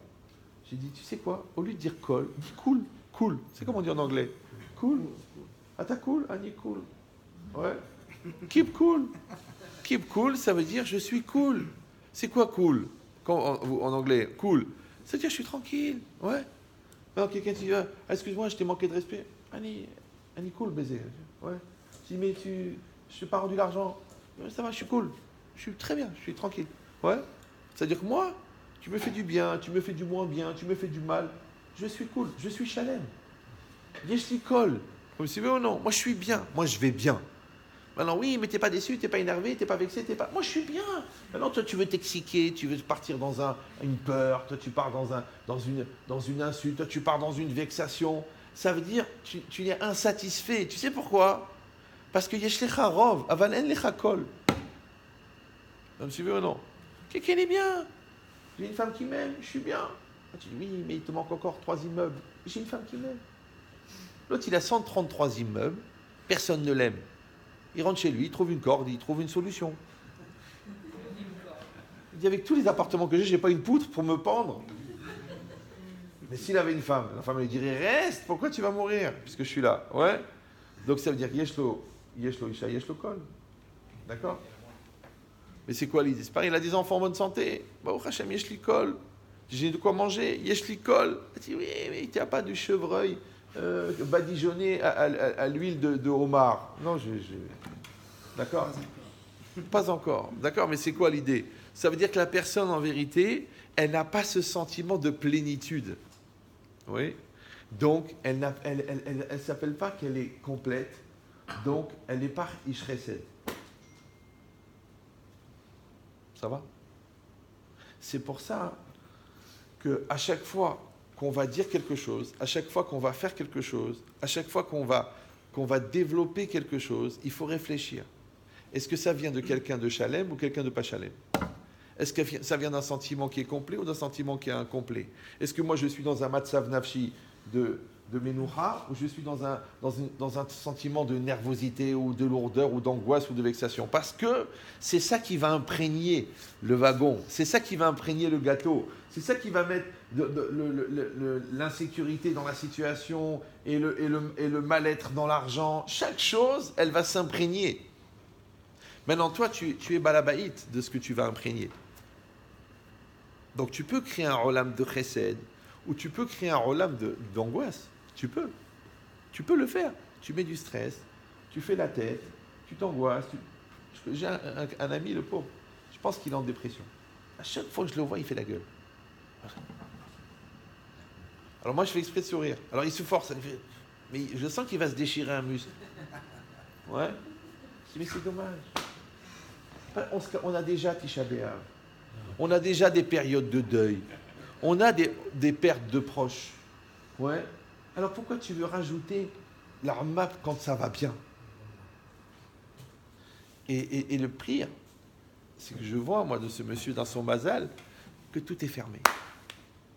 J'ai dit, tu sais quoi? Au lieu de dire kol, dis cool. Cool. C'est comme on dit en anglais. Cool. Ah, t'as cool? Ah, ni cool. Ouais. Keep cool. Keep cool, ça veut dire je suis cool. C'est quoi cool? En anglais, cool. Ça veut dire je suis tranquille. Ouais. Alors quelqu'un te dit, excuse-moi, je t'ai manqué de respect. Annie cool, baiser. Ouais. Je dis, mais je t'ai pas rendu l'argent. Ça va, je suis cool. Je suis très bien, je suis tranquille. Ouais. C'est-à-dire que moi, tu me fais du bien, tu me fais du moins bien, tu me fais du mal. Je suis cool, je suis chalem. Je suis cool. Vous me suivez ou non? Moi, je suis bien. Moi, je vais bien. Maintenant, oui, mais t'es pas déçu, t'es pas énervé, t'es pas vexé, t'es pas... Moi, je suis bien. Maintenant, toi, tu veux t'exciquer, tu veux partir dans une peur, toi, tu pars dans une insulte, toi, tu pars dans une vexation. Ça veut dire, tu es insatisfait. Tu sais pourquoi? Parce que yesh lecha rov, aval en lecha kol. Vous me suivez ou non? Quelqu'un est bien. J'ai une femme qui m'aime, je suis bien. Tu dis, oui, mais il te manque encore 3 immeubles. J'ai une femme qui m'aime. L'autre, il a 133 immeubles, personne ne l'aime. Il rentre chez lui, il trouve une corde, il trouve une solution. Il dit, avec tous les appartements que j'ai pas une poutre pour me pendre. Mais s'il avait une femme, la femme lui dirait, reste, pourquoi tu vas mourir? Puisque je suis là. Ouais. Donc ça veut dire, yeshlo isha, yeshlo kol. D'accord? Mais c'est quoi l'idée? C'est pareil, il a des enfants en bonne santé. Bah, au Hachem, yeshli kol. J'ai de quoi manger, yeshli kol. Il dit, oui, mais il n'y a pas du chevreuil badigeonné à l'huile de homard. Non, d'accord? Pas encore. D'accord, mais c'est quoi l'idée? Ça veut dire que la personne, en vérité, elle n'a pas ce sentiment de plénitude. Oui? Donc, elle ne s'appelle pas qu'elle est complète. Donc, elle n'est pas ish chesed. Ça va? C'est pour ça qu'à chaque fois qu'on va dire quelque chose, à chaque fois qu'on va faire quelque chose, à chaque fois qu'on va développer quelque chose, il faut réfléchir. Est-ce que ça vient de quelqu'un de Shalem ou quelqu'un de pas Shalem? Est-ce que ça vient d'un sentiment qui est complet ou d'un sentiment qui est incomplet? Est-ce que moi je suis dans un matzav nafshi de menoucha ou je suis dans un sentiment de nervosité ou de lourdeur ou d'angoisse ou de vexation? Parce que c'est ça qui va imprégner le wagon, c'est ça qui va imprégner le gâteau, c'est ça qui va mettre l'insécurité dans la situation et le mal-être dans l'argent. Chaque chose, elle va s'imprégner. Maintenant, toi, tu es balabaït de ce que tu vas imprégner. Donc, tu peux créer un rolam de chesed ou tu peux créer un rolam d'angoisse. Tu peux le faire. tu mets du stress, tu fais la tête, tu t'angoisses. J'ai un ami, le pauvre, je pense qu'il est en dépression. À chaque fois que je le vois, il fait la gueule. Alors moi, je fais exprès de sourire. Alors il se force, mais je sens qu'il va se déchirer un muscle. Ouais. Je dis, mais c'est dommage. On a déjà Tisha B'Av. On a déjà des périodes de deuil. On a des pertes de proches. Ouais. Alors pourquoi tu veux rajouter la map quand ça va bien? Et le pire, c'est que je vois, moi, de ce monsieur dans son mazal, que tout est fermé.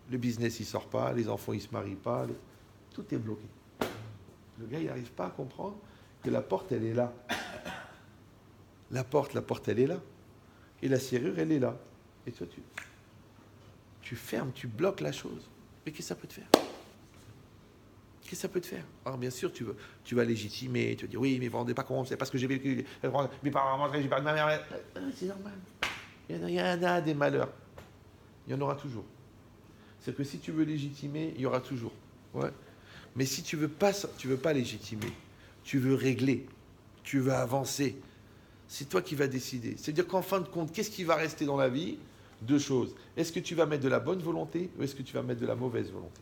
Le business, il ne sort pas, les enfants, ils ne se marient pas, tout est bloqué. Le gars, il n'arrive pas à comprendre que la porte, elle est là. La porte, elle est là. Et la serrure, elle est là. Et toi, tu fermes, tu bloques la chose. Mais qu'est-ce que ça peut te faire? Qu'est-ce que ça peut te faire? Alors bien sûr, tu vas légitimer, tu vas dire oui, mais vous ne vous rendez pas compte, c'est parce que j'ai vécu, mes parents rentrés, j'ai pas de ma mère. C'est normal. Il y en a des malheurs. Il y en aura toujours. C'est que si tu veux légitimer, il y aura toujours. Ouais. Mais si tu veux pas légitimer, tu veux régler, tu veux avancer, c'est toi qui vas décider. C'est-à-dire qu'en fin de compte, qu'est-ce qui va rester dans la vie? Deux choses. Est-ce que tu vas mettre de la bonne volonté ou est-ce que tu vas mettre de la mauvaise volonté?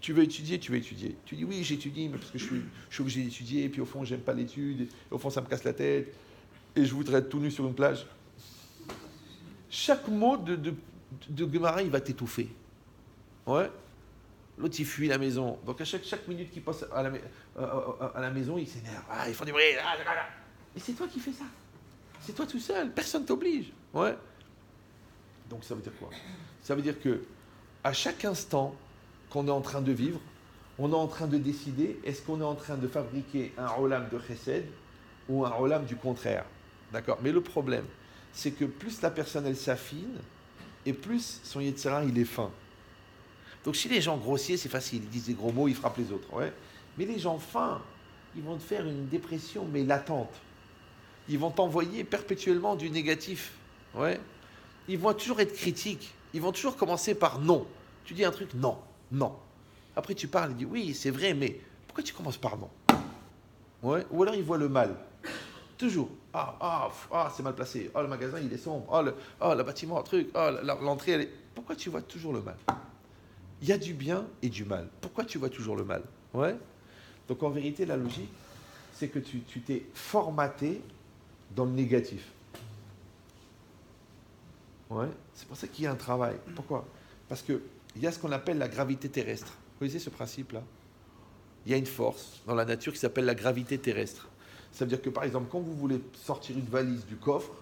Tu veux étudier, tu veux étudier. Tu dis oui, j'étudie, mais parce que je suis obligé d'étudier, et puis au fond, j'aime pas l'étude, et au fond, ça me casse la tête, et je voudrais être tout nu sur une plage. Chaque mot de Gemara, il va t'étouffer. Ouais. L'autre, il fuit la maison. Donc à chaque minute qu'il passe à la maison, il s'énerve. Ah, ils font du bruit. Et c'est toi qui fais ça. C'est toi tout seul. Personne ne t'oblige. Ouais. Donc ça veut dire quoi? Ça veut dire que à chaque instant qu'on est en train de vivre, on est en train de décider, est-ce qu'on est en train de fabriquer un olam de chesed ou un olam du contraire. D'accord? Mais le problème, c'est que plus la personne, elle s'affine, et plus son Yetzira, il est fin. Donc chez les gens grossiers, c'est facile, ils disent des gros mots, ils frappent les autres. Ouais. Mais les gens fins, ils vont te faire une dépression, mais latente. Ils vont t'envoyer perpétuellement du négatif. Ouais. Ils vont toujours être critiques. Ils vont toujours commencer par non. Tu dis un truc, non, non. Après tu parles, il dit oui, c'est vrai, mais pourquoi tu commences par non? Ouais. Ou alors ils voient le mal. Toujours. C'est mal placé. Oh, le magasin, il est sombre. Le bâtiment, truc. L'entrée, elle est... Pourquoi tu vois toujours le mal? Il y a du bien et du mal. Pourquoi tu vois toujours le mal? Ouais. Donc en vérité, la logique, c'est que tu t'es formaté dans le négatif. Ouais. C'est pour ça qu'il y a un travail. Pourquoi? Parce qu'il y a ce qu'on appelle la gravité terrestre. Vous connaissez ce principe-là? Il y a une force dans la nature qui s'appelle la gravité terrestre. Ça veut dire que par exemple, quand vous voulez sortir une valise du coffre,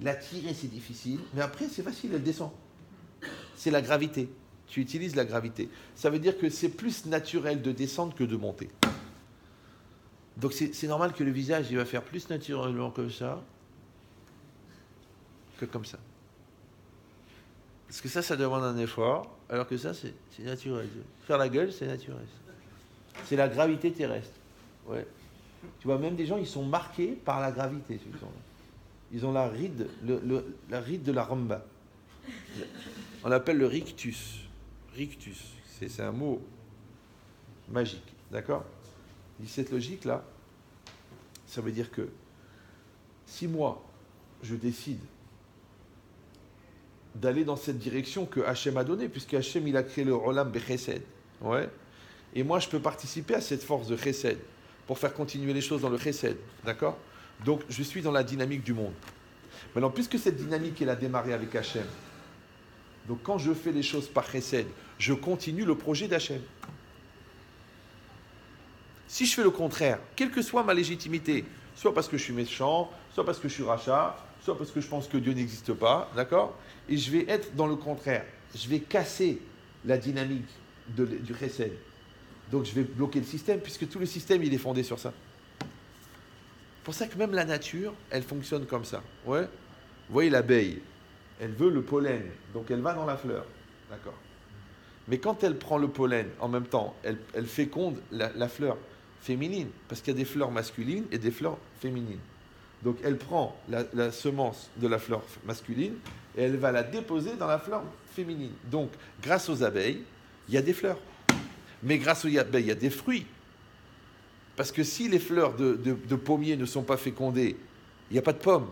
la tirer c'est difficile, mais après c'est facile, elle descend. C'est la gravité. Tu utilises la gravité. Ça veut dire que c'est plus naturel de descendre que de monter. Donc c'est normal que le visage, il va faire plus naturellement comme ça que comme ça. Parce que ça demande un effort, alors que ça, c'est naturel. Faire la gueule, c'est naturel. C'est la gravité terrestre. Ouais. Tu vois, même des gens, ils sont marqués par la gravité. Ils ont la ride, la ride de la ramba. On l'appelle le rictus. Rictus, c'est un mot magique, d'accord? Cette logique-là, ça veut dire que si moi, je décide d'aller dans cette direction que Hachem a donnée, puisque Hachem, il a créé le Olam Bechesed, ouais, et moi, je peux participer à cette force de Chesed pour faire continuer les choses dans le Chesed, d'accord? Donc, je suis dans la dynamique du monde. Maintenant, puisque cette dynamique, elle a démarré avec Hachem, donc quand je fais les choses par Chesed, je continue le projet d'Hachem. Si je fais le contraire, quelle que soit ma légitimité, soit parce que je suis méchant, soit parce que je suis rachat, soit parce que je pense que Dieu n'existe pas, d'accord? Et je vais être dans le contraire. Je vais casser la dynamique du Chesed. Donc je vais bloquer le système, puisque tout le système, il est fondé sur ça. C'est pour ça que même la nature, elle fonctionne comme ça. Ouais. Vous voyez l'abeille, elle veut le pollen, donc elle va dans la fleur. D'accord. Mais quand elle prend le pollen, en même temps, elle féconde la fleur féminine, parce qu'il y a des fleurs masculines et des fleurs féminines. Donc elle prend la semence de la fleur masculine et elle va la déposer dans la fleur féminine. Donc grâce aux abeilles, il y a des fleurs. Mais grâce aux abeilles, il y a des fruits. Parce que si les fleurs de pommier ne sont pas fécondées, il n'y a pas de pommes.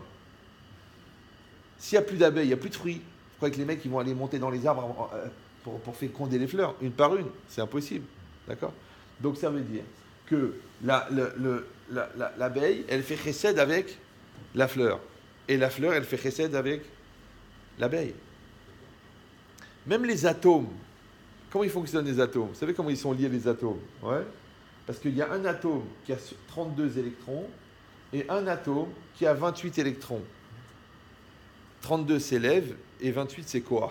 S'il n'y a plus d'abeilles, il n'y a plus de fruits. Vous croyez que les mecs ils vont aller monter dans les arbres pour féconder les fleurs, une par une? C'est impossible. D'accord? Donc ça veut dire que l'abeille, elle fait chesed avec la fleur. Et la fleur, elle fait chesed avec l'abeille. Même les atomes, comment ils fonctionnent les atomes? Vous savez comment ils sont liés les atomes? Ouais. Parce qu'il y a un atome qui a 32 électrons et un atome qui a 28 électrons. 32 c'est lève et 28 c'est koach.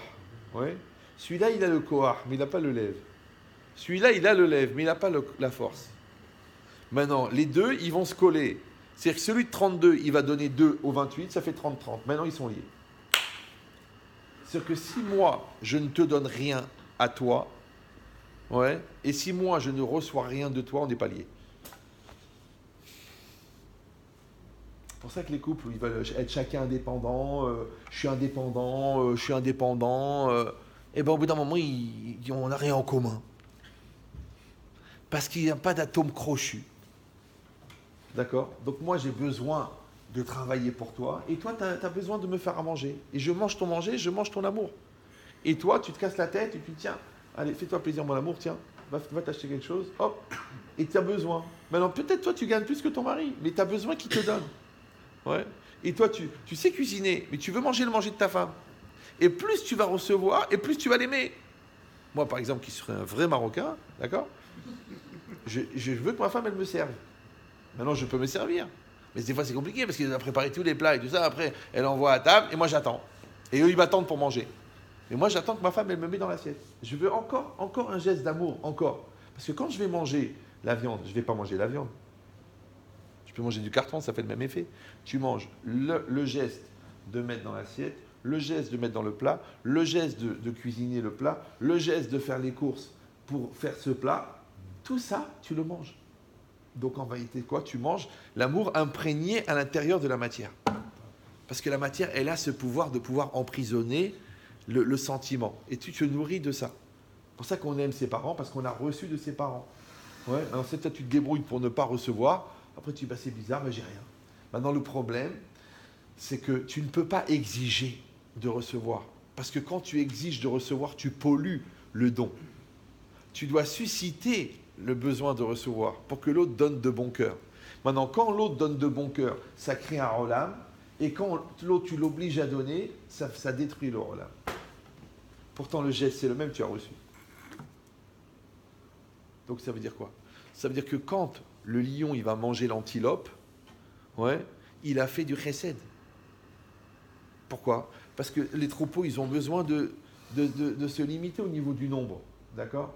Ouais. Celui-là, il a le koach, mais il n'a pas le lève. Celui-là, il a le lève, mais il n'a pas la force. Maintenant, les deux, ils vont se coller. C'est-à-dire que celui de 32, il va donner 2 au 28, ça fait 30-30. Maintenant, ils sont liés. C'est-à-dire que si moi, je ne te donne rien à toi, ouais, et si moi, je ne reçois rien de toi, on n'est pas liés. C'est pour ça que les couples, ils veulent être chacun indépendant, je suis indépendant, et bien au bout d'un moment, on n'a rien en commun. Parce qu'il n'y a pas d'atome crochu. D'accord? Donc moi, j'ai besoin de travailler pour toi, et toi, tu as besoin de me faire à manger. Et je mange ton manger, je mange ton amour. Et toi, tu te casses la tête, et tu dis, tiens, allez, fais-toi plaisir, mon amour, tiens, va t'acheter quelque chose, hop, et tu as besoin. Maintenant, peut-être toi, tu gagnes plus que ton mari, mais tu as besoin qu'il te donne. Ouais. Et toi, tu sais cuisiner, mais tu veux manger le manger de ta femme. Et plus tu vas recevoir, et plus tu vas l'aimer. Moi, par exemple, qui serais un vrai Marocain, d'accord, je veux que ma femme, elle me serve. Maintenant, je peux me servir. Mais des fois, c'est compliqué, parce qu'elle a préparé tous les plats et tout ça. Après, elle envoie à table, et moi, j'attends. Et eux, ils m'attendent pour manger. Mais moi, j'attends que ma femme, elle me met dans l'assiette. Je veux encore un geste d'amour, encore. Parce que quand je vais manger la viande, je ne vais pas manger la viande. Je peux manger du carton, ça fait le même effet. Tu manges le geste de mettre dans l'assiette, le geste de mettre dans le plat, le geste de cuisiner le plat, le geste de faire les courses pour faire ce plat. Tout ça, tu le manges. Donc en réalité, quoi? Tu manges l'amour imprégné à l'intérieur de la matière. Parce que la matière, elle a ce pouvoir de pouvoir emprisonner le sentiment. Et tu te nourris de ça. C'est pour ça qu'on aime ses parents, parce qu'on a reçu de ses parents. Ouais. Alors c'est toi, tu te débrouilles pour ne pas recevoir. Après, tu dis, bah, c'est bizarre, mais j'ai rien. Maintenant, le problème, c'est que tu ne peux pas exiger de recevoir. Parce que quand tu exiges de recevoir, tu pollues le don. Tu dois susciter le besoin de recevoir pour que l'autre donne de bon cœur. Maintenant, quand l'autre donne de bon cœur, ça crée un rolam. Et quand l'autre, tu l'obliges à donner, ça détruit le rolam. Pourtant, le geste, c'est le même, tu as reçu. Donc, ça veut dire quoi? Ça veut dire que quand le lion, il va manger l'antilope, ouais, il a fait du chesed. Pourquoi? Parce que les troupeaux, ils ont besoin de se limiter au niveau du nombre. D'accord?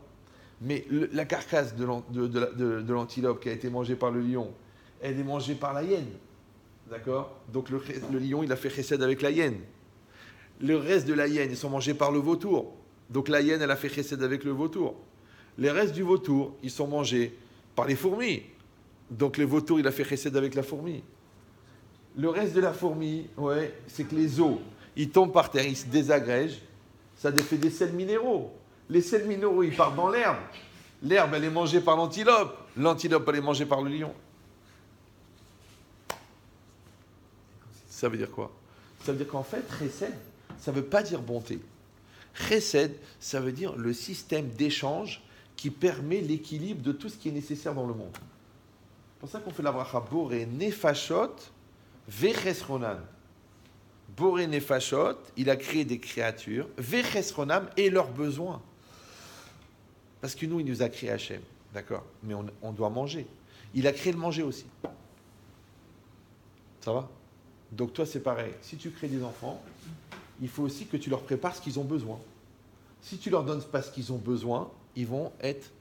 Mais la carcasse de l'antilope qui a été mangée par le lion, elle est mangée par la hyène. D'accord? Donc le lion, il a fait chesed avec la hyène. Le reste de la hyène, ils sont mangés par le vautour. Donc la hyène, elle a fait chesed avec le vautour. Les restes du vautour, ils sont mangés par les fourmis. Donc le vautour, il a fait chesed avec la fourmi. Le reste de la fourmi, ouais, c'est que les os, ils tombent par terre, ils se désagrègent. Ça fait des sels minéraux. Les sels minéraux, ils partent dans l'herbe. L'herbe, elle est mangée par l'antilope. L'antilope, elle est mangée par le lion. Ça veut dire quoi? Ça veut dire qu'en fait, chesed, ça ne veut pas dire bonté. Chesed, ça veut dire le système d'échange qui permet l'équilibre de tout ce qui est nécessaire dans le monde. C'est pour ça qu'on fait la bracha Boré Nefashot Vechesronan. Boré Nefashot, il a créé des créatures, Vechesronam et leurs besoins. Parce que nous, il nous a créé Hachem, d'accord? Mais on doit manger. Il a créé le manger aussi. Ça va? Donc toi, c'est pareil. Si tu crées des enfants, il faut aussi que tu leur prépares ce qu'ils ont besoin. Si tu leur donnes pas ce qu'ils ont besoin, ils vont être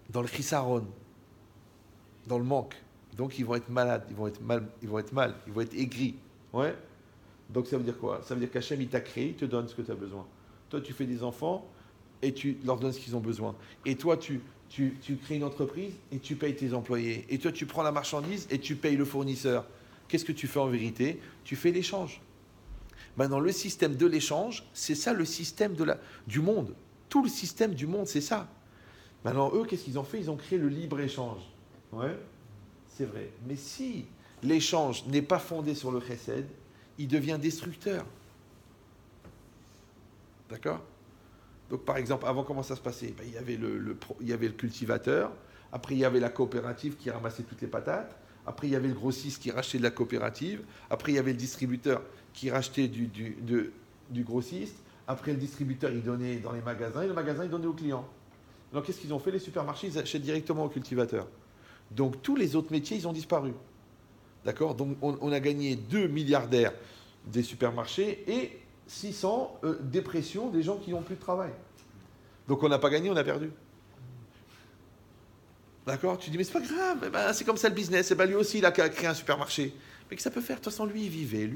dans le chisaron, dans le manque. Donc ils vont être malades, ils vont être aigris. Ouais. Donc ça veut dire quoi? Ça veut dire qu'Hachem, il t'a créé, il te donne ce que tu as besoin. Toi, tu fais des enfants et tu leur donnes ce qu'ils ont besoin. Et toi, tu crées une entreprise et tu payes tes employés. Et toi, tu prends la marchandise et tu payes le fournisseur. Qu'est-ce que tu fais en vérité? Tu fais l'échange. Maintenant, le système de l'échange, c'est ça le système du monde. Tout le système du monde, c'est ça. Maintenant, eux, qu'est-ce qu'ils ont fait? Ils ont créé le libre-échange. Ouais, c'est vrai. Mais si l'échange n'est pas fondé sur le chesed, il devient destructeur. D'accord? Donc, par exemple, avant, comment ça se passait? Ben, il y avait le cultivateur, après, il y avait la coopérative qui ramassait toutes les patates, après, il y avait le grossiste qui rachetait de la coopérative, après, il y avait le distributeur qui rachetait du grossiste, après, le distributeur, il donnait dans les magasins, et le magasin, il donnait aux clients. Donc, qu'est-ce qu'ils ont fait? Les supermarchés, ils achètent directement au cultivateur. Donc, tous les autres métiers, ils ont disparu. D'accord? Donc, on a gagné 2 milliardaires des supermarchés et 600 dépressions des gens qui n'ont plus de travail. Donc on n'a pas gagné, on a perdu. D'accord? Tu dis, mais c'est pas grave, eh ben, c'est comme ça le business. Eh ben, lui aussi, il a créé un supermarché. Mais que ça peut faire? De toute façon, lui, il vivait,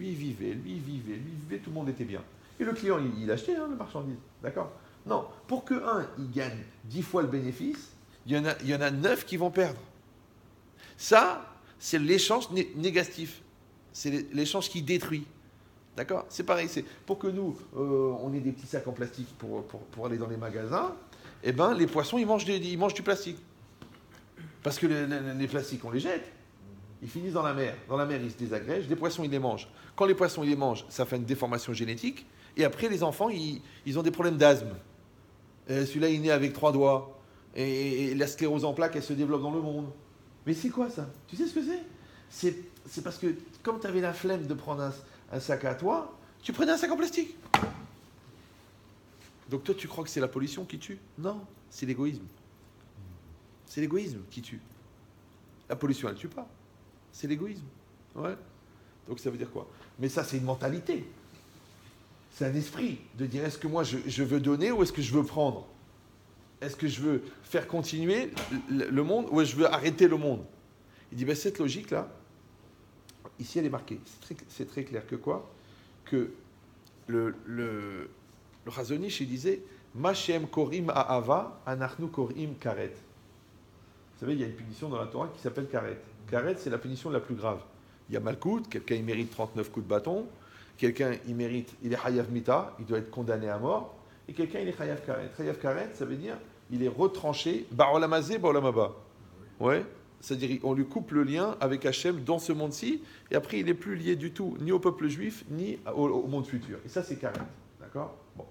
tout le monde était bien. Et le client, il achetait la marchandise. D'accord? Non, pour que il gagne 10 fois le bénéfice, il y en a 9 qui vont perdre. Ça, c'est l'échange négatif. C'est l'échange qui détruit. D'accord? C'est pareil, c'est pour que nous, on ait des petits sacs en plastique pour aller dans les magasins, eh ben, les poissons, ils mangent du plastique. Parce que les plastiques, on les jette. Ils finissent dans la mer. Dans la mer, ils se désagrègent. Les poissons, ils les mangent. Quand les poissons, ils les mangent, ça fait une déformation génétique. Et après, les enfants, ils ont des problèmes d'asthme. Celui-là, il est né avec 3 doigts. Et la sclérose en plaques, elle se développe dans le monde. Mais c'est quoi ça? Tu sais ce que c'est? C'est parce que, comme tu avais la flemme de prendre un sac à toi, tu prenais un sac en plastique. Donc toi, tu crois que c'est la pollution qui tue? Non, c'est l'égoïsme. C'est l'égoïsme qui tue. La pollution, elle ne tue pas. C'est l'égoïsme. Ouais. Donc ça veut dire quoi? Mais ça, c'est une mentalité. C'est un esprit de dire, est-ce que moi, je veux donner ou est-ce que je veux prendre? Est-ce que je veux faire continuer le monde ou est-ce que je veux arrêter le monde? Il dit, ben, cette logique-là, ici, elle est marquée. C'est très clair que quoi? Que le Chazon Ish, il disait Mashem korim a'ava, anachnu korim karet. Vous savez, il y a une punition dans la Torah qui s'appelle karet. Karet, c'est la punition la plus grave. Il y a Malkout, quelqu'un il mérite 39 coups de bâton, quelqu'un il est Hayav Mita, il doit être condamné à mort, et quelqu'un il est Hayav Karet. Hayav Karet, ça veut dire il est retranché, Ba'olamazé, Ba'olamaba. Ouais. C'est-à-dire on lui coupe le lien avec Hachem dans ce monde-ci, et après il n'est plus lié du tout, ni au peuple juif, ni au monde futur. Et ça, c'est Karet. D'accord? Bon.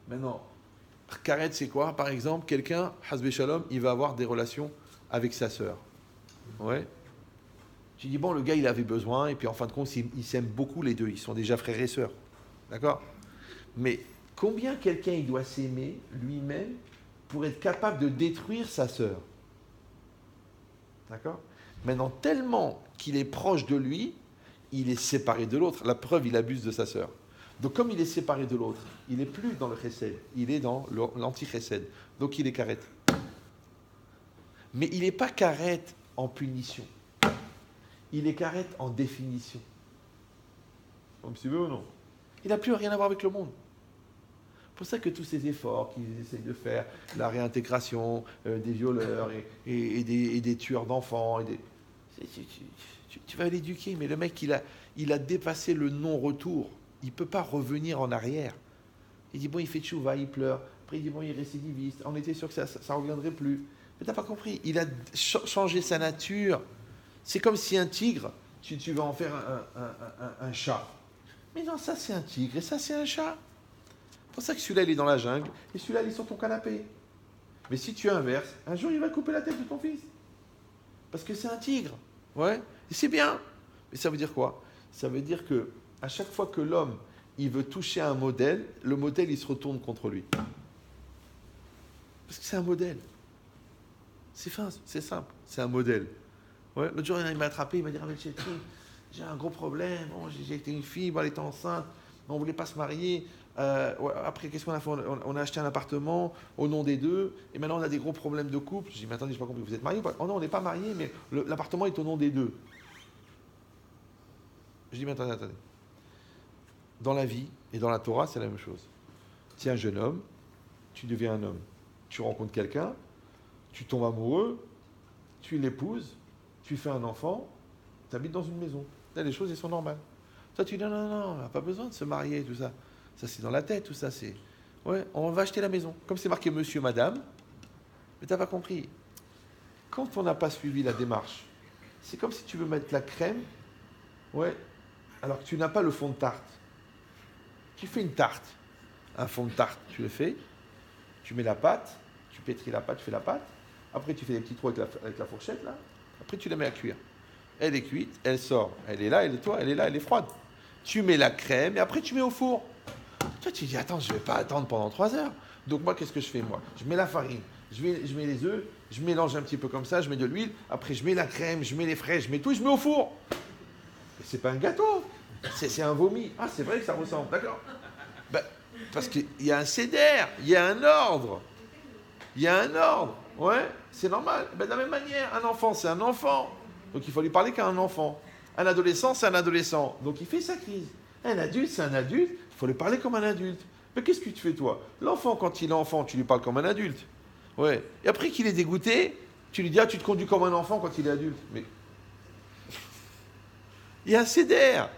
Maintenant, Karet, c'est quoi? Par exemple, quelqu'un, Hasbe Shalom, il va avoir des relations avec sa sœur. Ouais. Tu dis, bon, le gars, il avait besoin, et puis en fin de compte, ils s'aiment beaucoup les deux, ils sont déjà frères et sœurs. D'accord? Mais combien quelqu'un, il doit s'aimer lui-même pour être capable de détruire sa sœur? D'accord? Maintenant, tellement qu'il est proche de lui, il est séparé de l'autre. La preuve, il abuse de sa sœur. Donc, comme il est séparé de l'autre, il n'est plus dans le chesed, il est dans l'anti-chesed. Donc, il est karet. Mais il n'est pas karet en punition. Il est karet en définition. Comme tu veux ou non? Il n'a plus rien à voir avec le monde. C'est pour ça que tous ces efforts qu'ils essayent de faire, la réintégration des violeurs et des tueurs d'enfants, tu vas l'éduquer, mais le mec, il a dépassé le non-retour. Il ne peut pas revenir en arrière. Il dit, bon, il fait tchouva, il pleure. Après, il dit, bon, il est récidiviste. On était sûr que ça ne reviendrait plus. Mais tu n'as pas compris. Il a changé sa nature. C'est comme si un tigre, tu vas en faire un chat. Mais non, ça, c'est un tigre et ça, c'est un chat. C'est pour ça que celui-là, il est dans la jungle et celui-là, il est sur ton canapé. Mais si tu inverses, un jour, il va couper la tête de ton fils. Parce que c'est un tigre. Ouais. Et c'est bien. Mais ça veut dire quoi? Ça veut dire que à chaque fois que l'homme, il veut toucher un modèle, le modèle, il se retourne contre lui. Parce que c'est un modèle. C'est fin, c'est simple. C'est un modèle. Ouais. L'autre jour, il m'a attrapé, il m'a dit, Rav Chetri, j'ai un gros problème. Bon, j'ai été une fille, bon, elle était enceinte. On ne voulait pas se marier. Après, qu'est-ce qu'on a fait? On a acheté un appartement au nom des deux, et maintenant on a des gros problèmes de couple. Je dis, mais attendez, je n'ai pas compris, vous êtes mariés ou pas? Oh non, on n'est pas mariés, mais l'appartement est au nom des deux. Je dis, mais attendez. Dans la vie et dans la Torah, c'est la même chose. Tu es un jeune homme, tu deviens un homme. Tu rencontres quelqu'un, tu tombes amoureux, tu l'épouses, tu fais un enfant, tu habites dans une maison. Là, les choses, elles sont normales. Toi, tu dis, non, on n'a pas besoin de se marier, tout ça. Ça, c'est dans la tête, tout ça, c'est... Ouais, on va acheter la maison. Comme c'est marqué monsieur, madame, mais tu n'as pas compris. quand on n'a pas suivi la démarche, c'est comme si tu veux mettre la crème, ouais, alors que tu n'as pas le fond de tarte. Tu fais une tarte, un fond de tarte, tu le fais, tu mets la pâte, tu pétris la pâte, tu fais la pâte, après tu fais des petits trous avec la fourchette, là, après tu la mets à cuire. Elle est cuite, elle sort, elle est là, elle est là, elle est froide. Tu mets la crème et après tu mets au four. Toi, tu dis, attends, je ne vais pas attendre pendant 3 heures. Donc moi, qu'est-ce que je fais, moi? Je mets la farine, je mets les œufs, je mélange un petit peu comme ça, je mets de l'huile, après je mets la crème, je mets les fraises, je mets tout et je mets au four. Mais c'est pas un gâteau, c'est un vomi. Ah, c'est vrai que ça ressemble, d'accord. Ben, parce qu'il y a un cédère, il y a un ordre. Il y a un ordre, ouais, c'est normal. Ben, de la même manière, un enfant, c'est un enfant. Donc il faut lui parler qu'à un enfant. Un adolescent, c'est un adolescent. Donc il fait sa crise. Un adulte, c'est un adulte. Il faut lui parler comme un adulte. Mais qu'est-ce que tu fais, toi? L'enfant, quand il est enfant, tu lui parles comme un adulte. Ouais. Et après qu'il est dégoûté, tu lui dis, ah, tu te conduis comme un enfant quand il est adulte. Mais il y a un cédère.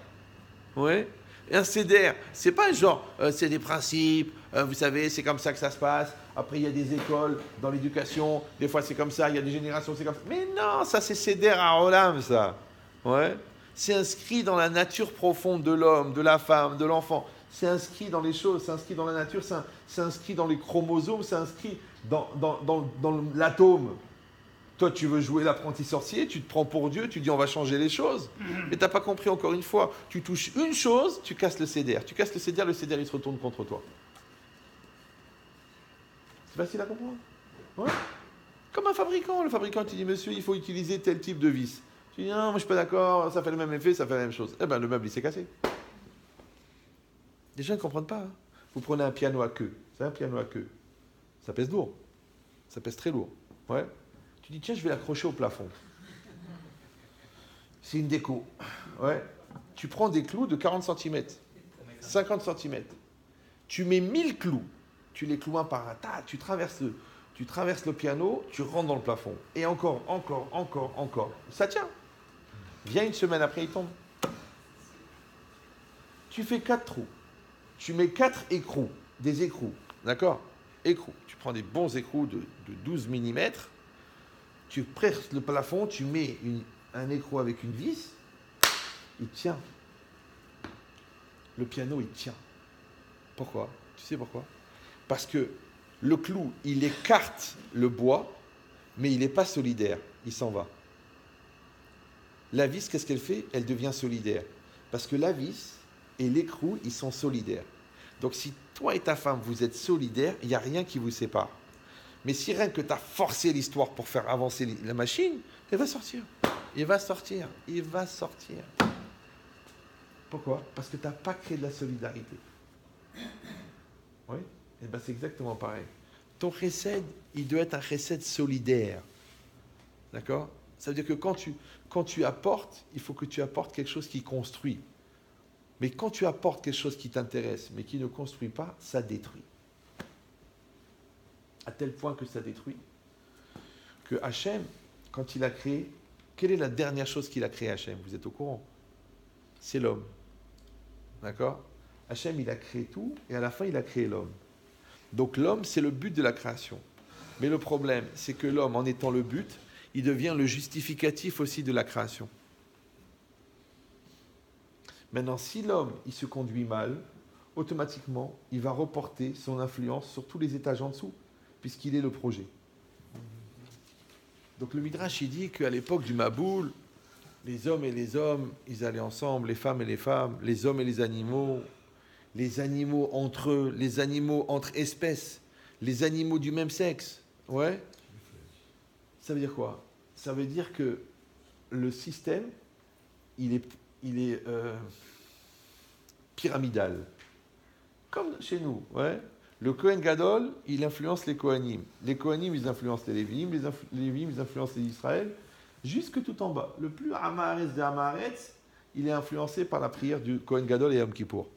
Ouais. Et un cédère, c'est pas genre, c'est des principes, vous savez, c'est comme ça que ça se passe. Après, il y a des écoles dans l'éducation, des fois c'est comme ça, il y a des générations, c'est comme ça. Mais non, ça c'est cédère à Olam, ça. Ouais. C'est inscrit dans la nature profonde de l'homme, de la femme, de l'enfant. C'est inscrit dans les choses, c'est inscrit dans la nature, c'est inscrit dans les chromosomes, c'est inscrit dans l'atome. Toi, tu veux jouer l'apprenti sorcier, tu te prends pour Dieu, tu dis on va changer les choses. Mais tu n'as pas compris encore une fois. Tu touches une chose, tu casses le cédère. Tu casses le cédère il se retourne contre toi. C'est facile à comprendre. Ouais. Comme un fabricant. Le fabricant, tu dis monsieur, il faut utiliser tel type de vis. Tu dis non, moi je suis pas d'accord, ça fait le même effet, ça fait la même chose. Eh bien, le meuble, il s'est cassé. Les gens ne comprennent pas. Hein. Vous prenez un piano à queue. C'est un piano à queue. Ça pèse lourd. Ça pèse très lourd. Ouais. Tu dis, tiens, je vais l'accrocher au plafond. C'est une déco. Ouais. Tu prends des clous de 40 cm, 50 cm. Tu mets 1000 clous. Tu les cloues un par un. Tu traverses le piano, tu rentres dans le plafond. Et encore. Ça tient. Viens une semaine après, il tombe. Tu fais 4 trous. Tu mets 4 écrous. Des écrous. D'accord? Écrous. Tu prends des bons écrous de 12 mm. Tu presses le plafond, tu mets un écrou avec une vis, il tient. Le piano, il tient. Pourquoi? Tu sais pourquoi? Parce que le clou, il écarte le bois, mais il n'est pas solidaire. Il s'en va. La vis, qu'est-ce qu'elle fait? Elle devient solidaire. Parce que la vis et l'écrou, ils sont solidaires. Donc si toi et ta femme, vous êtes solidaires, il n'y a rien qui vous sépare. Mais si rien que tu as forcé l'histoire pour faire avancer la machine, elle va sortir. Il va sortir. Pourquoi? Parce que tu n'as pas créé de la solidarité. Oui? Et bien c'est exactement pareil. Ton chesed, il doit être un chesed solidaire. D'accord? Ça veut dire que quand tu apportes, il faut que tu apportes quelque chose qui construit. Mais quand tu apportes quelque chose qui t'intéresse, mais qui ne construit pas, ça détruit. À tel point que ça détruit. Que Hachem, quand il a créé, quelle est la dernière chose qu'il a créée, Hachem? Vous êtes au courant? C'est l'homme. D'accord? Hachem, il a créé tout, et à la fin, il a créé l'homme. Donc l'homme, c'est le but de la création. Mais le problème, c'est que l'homme, en étant le but, il devient le justificatif aussi de la création. Maintenant, si l'homme, il se conduit mal, automatiquement, il va reporter son influence sur tous les étages en dessous, puisqu'il est le projet. Donc le Midrash, il dit qu'à l'époque du Maboul, les hommes et les hommes, ils allaient ensemble, les femmes et les femmes, les hommes et les animaux entre eux, les animaux entre espèces, les animaux du même sexe. Ouais. Ça veut dire quoi? Ça veut dire que le système, il est pyramidal. Comme chez nous, ouais. Le Kohen Gadol, il influence les Kohanim. Les Kohanim, ils influencent les Lévim. Les Lévim, ils influencent les Israël. Jusque tout en bas. Le plus Hamaretz de Hamaretz, il est influencé par la prière du Kohen Gadol et Yom Kippour.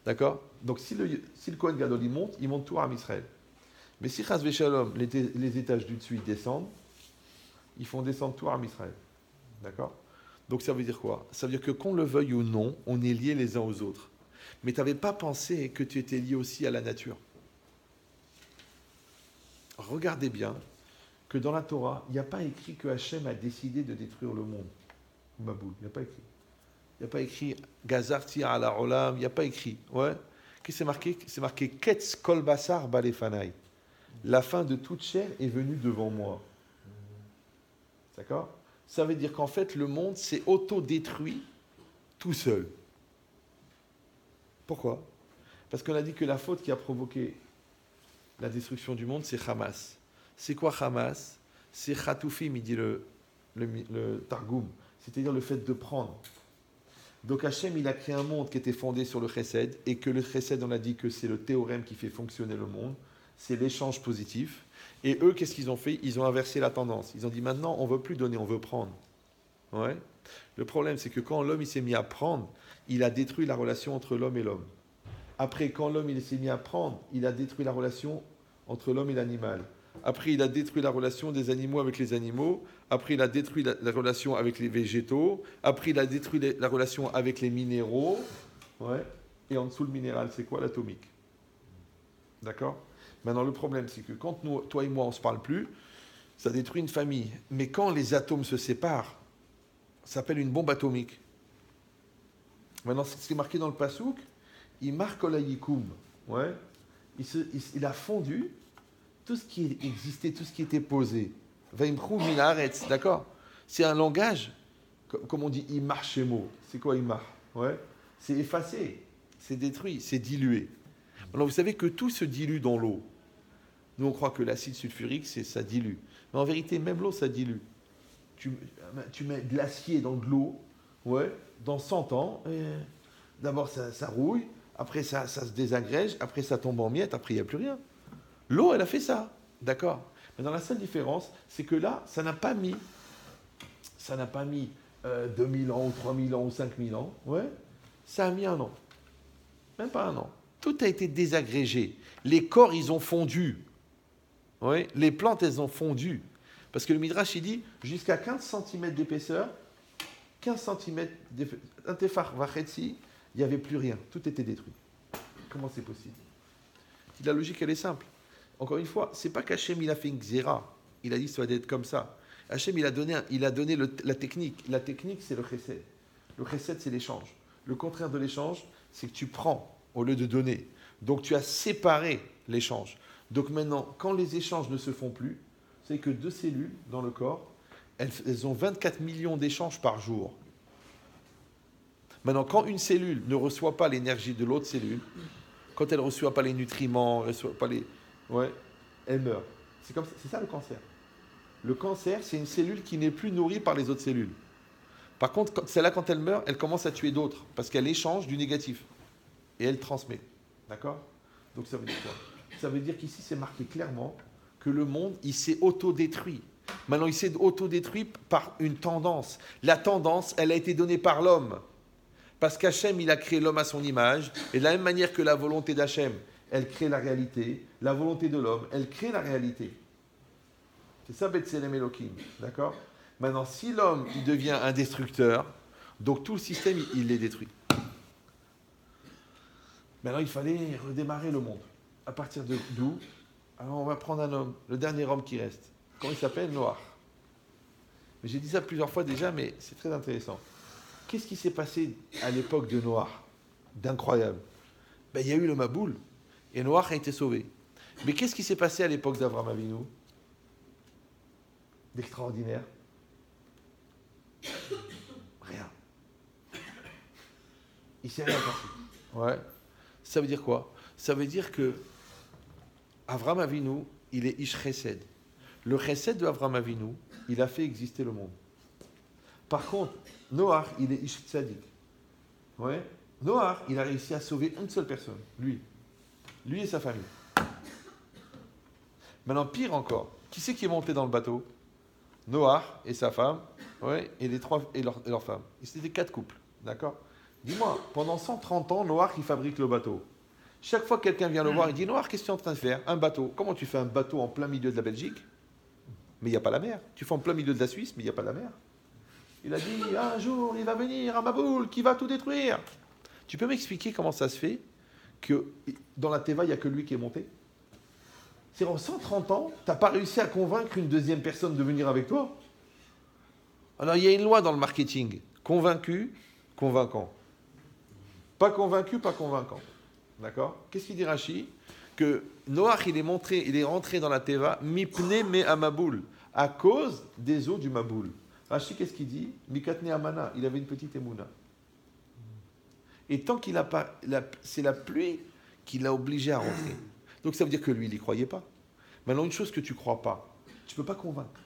D'accord? Donc si le Kohen Gadol, il monte tout à Israël. Mais si Chas Veshalom, les étages du dessus, ils descendent, ils font descendre tout à Israël. D'accord? Donc ça veut dire quoi? Ça veut dire que qu'on le veuille ou non, on est liés les uns aux autres. Mais tu n'avais pas pensé que tu étais lié aussi à la nature. Regardez bien que dans la Torah, il n'y a pas écrit que Hachem a décidé de détruire le monde. Maboul, il n'y a pas écrit. Il n'y a pas écrit Gazar tir à la Olam, il n'y a pas écrit. Ouais. Qu'est-ce que c'est marqué? C'est marqué Ketz kol basar balefanai. La fin de toute chair est venue devant moi. D'accord? Ça veut dire qu'en fait, le monde s'est auto-détruit tout seul. Pourquoi? Parce qu'on a dit que la faute qui a provoqué la destruction du monde, c'est Hamas. C'est quoi Hamas? C'est Khatoufim, il dit le Targum, c'est-à-dire le fait de prendre. Donc Hachem, il a créé un monde qui était fondé sur le Chesed, et que le Chesed, on a dit que c'est le théorème qui fait fonctionner le monde, c'est l'échange positif. Et eux, qu'est-ce qu'ils ont fait? Ils ont inversé la tendance. Ils ont dit maintenant, on ne veut plus donner, on veut prendre. Ouais. Le problème, c'est que quand l'homme il s'est mis à prendre, il a détruit la relation entre l'homme et l'homme. Après, quand l'homme il s'est mis à prendre, il a détruit la relation entre l'homme et l'animal. Après, il a détruit la relation des animaux avec les animaux. Après, il a détruit la relation avec les végétaux. Après, il a détruit la relation avec les minéraux. Ouais. Et en dessous, le minéral, c'est quoi? L'atomique. D'accord? Maintenant, le problème, c'est que quand nous, toi et moi, on ne se parle plus, ça détruit une famille. Mais quand les atomes se séparent, ça s'appelle une bombe atomique. Maintenant, ce qui est marqué dans le Passouk, il marque l'ayikoum. Ouais. Il a fondu tout ce qui existait, tout ce qui était posé. Vaimchou minaretz, d'accord? C'est un langage, comme on dit, imar shemo. C'est quoi imar? Ouais. C'est effacé, c'est détruit, c'est dilué. Alors vous savez que tout se dilue dans l'eau. Nous on croit que l'acide sulfurique, ça dilue. Mais en vérité, même l'eau, ça dilue. Tu mets de l'acier dans de l'eau, ouais, dans 100 ans, d'abord ça rouille, après ça se désagrège, après ça tombe en miettes, après il n'y a plus rien. L'eau, elle a fait ça, d'accord. Mais dans la seule différence, c'est que là, ça n'a pas mis 2000 ans, ou 3000 ans, ou 5000 ans, ouais, ça a mis 1 an. Même pas 1 an. Tout a été désagrégé. Les corps, ils ont fondu. Ouais, les plantes, elles ont fondu. Parce que le Midrash, il dit, jusqu'à 15 cm d'épaisseur, 15 cm d'épaisseur, un tefar vachetzi, il n'y avait plus rien. Tout était détruit. Comment c'est possible? La logique, elle est simple. Encore une fois, c'est pas qu'Hachem, il a fait une xéra. Il a dit, ça doit être comme ça. Hachem, il a donné la technique. La technique, c'est le chesed. Le chesed, c'est l'échange. Le contraire de l'échange, c'est que tu prends au lieu de donner. Donc, tu as séparé l'échange. Donc, maintenant, quand les échanges ne se font plus, c'est que 2 cellules dans le corps, elles ont 24 millions d'échanges par jour. Maintenant, quand une cellule ne reçoit pas l'énergie de l'autre cellule, quand elle ne reçoit pas les nutriments, elle ne reçoit pas les... Ouais, elle meurt. C'est ça le cancer. Le cancer, c'est une cellule qui n'est plus nourrie par les autres cellules. Par contre, celle-là, quand elle meurt, elle commence à tuer d'autres, parce qu'elle échange du négatif. Et elle transmet. D'accord? Donc ça veut dire quoi? Ça veut dire qu'ici, c'est marqué clairement que le monde, il s'est autodétruit. Maintenant, il s'est autodétruit par une tendance. La tendance, elle a été donnée par l'homme. Parce qu'Hachem, il a créé l'homme à son image. Et de la même manière que la volonté d'Hachem, elle crée la réalité, la volonté de l'homme, elle crée la réalité. C'est ça, Betselem Elohim. D'accord? Maintenant, si l'homme, il devient un destructeur, donc tout le système, il est détruit. Maintenant, il fallait redémarrer le monde. À partir d'où? Alors, on va prendre un homme, le dernier homme qui reste. Comment il s'appelle? Noach. J'ai dit ça plusieurs fois déjà, mais c'est très intéressant. Qu'est-ce qui s'est passé à l'époque de Noach d'incroyable? Il y a eu le Maboul, et Noach a été sauvé. Mais qu'est-ce qui s'est passé à l'époque d'Avraham Avinu d'extraordinaire? Rien. Il s'est rien passé. Ouais. Ça veut dire quoi? Ça veut dire que Avraham Avinu, il est Ish Chesed. Le Chesed de Avraham Avinu, il a fait exister le monde. Par contre, Noach, il est Ish Tzadik. Ouais. Noach, il a réussi à sauver une seule personne, lui et sa famille. Maintenant, pire encore, qui c'est qui est monté dans le bateau? Noach et sa femme, ouais, et les trois et leur femme. C'était 4 couples, d'accord? Dis-moi, pendant 130 ans, Noach, il fabrique le bateau. Chaque fois que quelqu'un vient le voir, il dit, Noach, qu'est-ce que tu es en train de faire? Un bateau. Comment tu fais un bateau en plein milieu de la Belgique? Mais il n'y a pas la mer. Tu fais en plein milieu de la Suisse, mais il n'y a pas la mer. Il a dit, un jour, il va venir à Maboul, qui va tout détruire. Tu peux m'expliquer comment ça se fait que dans la Teva, il n'y a que lui qui est monté? C'est en 130 ans, tu n'as pas réussi à convaincre une deuxième personne de venir avec toi. Alors, il y a une loi dans le marketing. Convaincu, convaincant. Pas convaincu, pas convaincant. D'accord? Qu'est-ce qu'il dit Rashi? Que Noach, il est rentré dans la Teva, mipne me amaboul, à cause des eaux du Maboul. Rashi, qu'est-ce qu'il dit? Mikatne amana, il avait une petite émouna. Et tant qu'il n'a pas... c'est la pluie qui l'a obligé à rentrer. Donc ça veut dire que lui, il n'y croyait pas. Maintenant, une chose que tu ne crois pas, tu ne peux pas convaincre.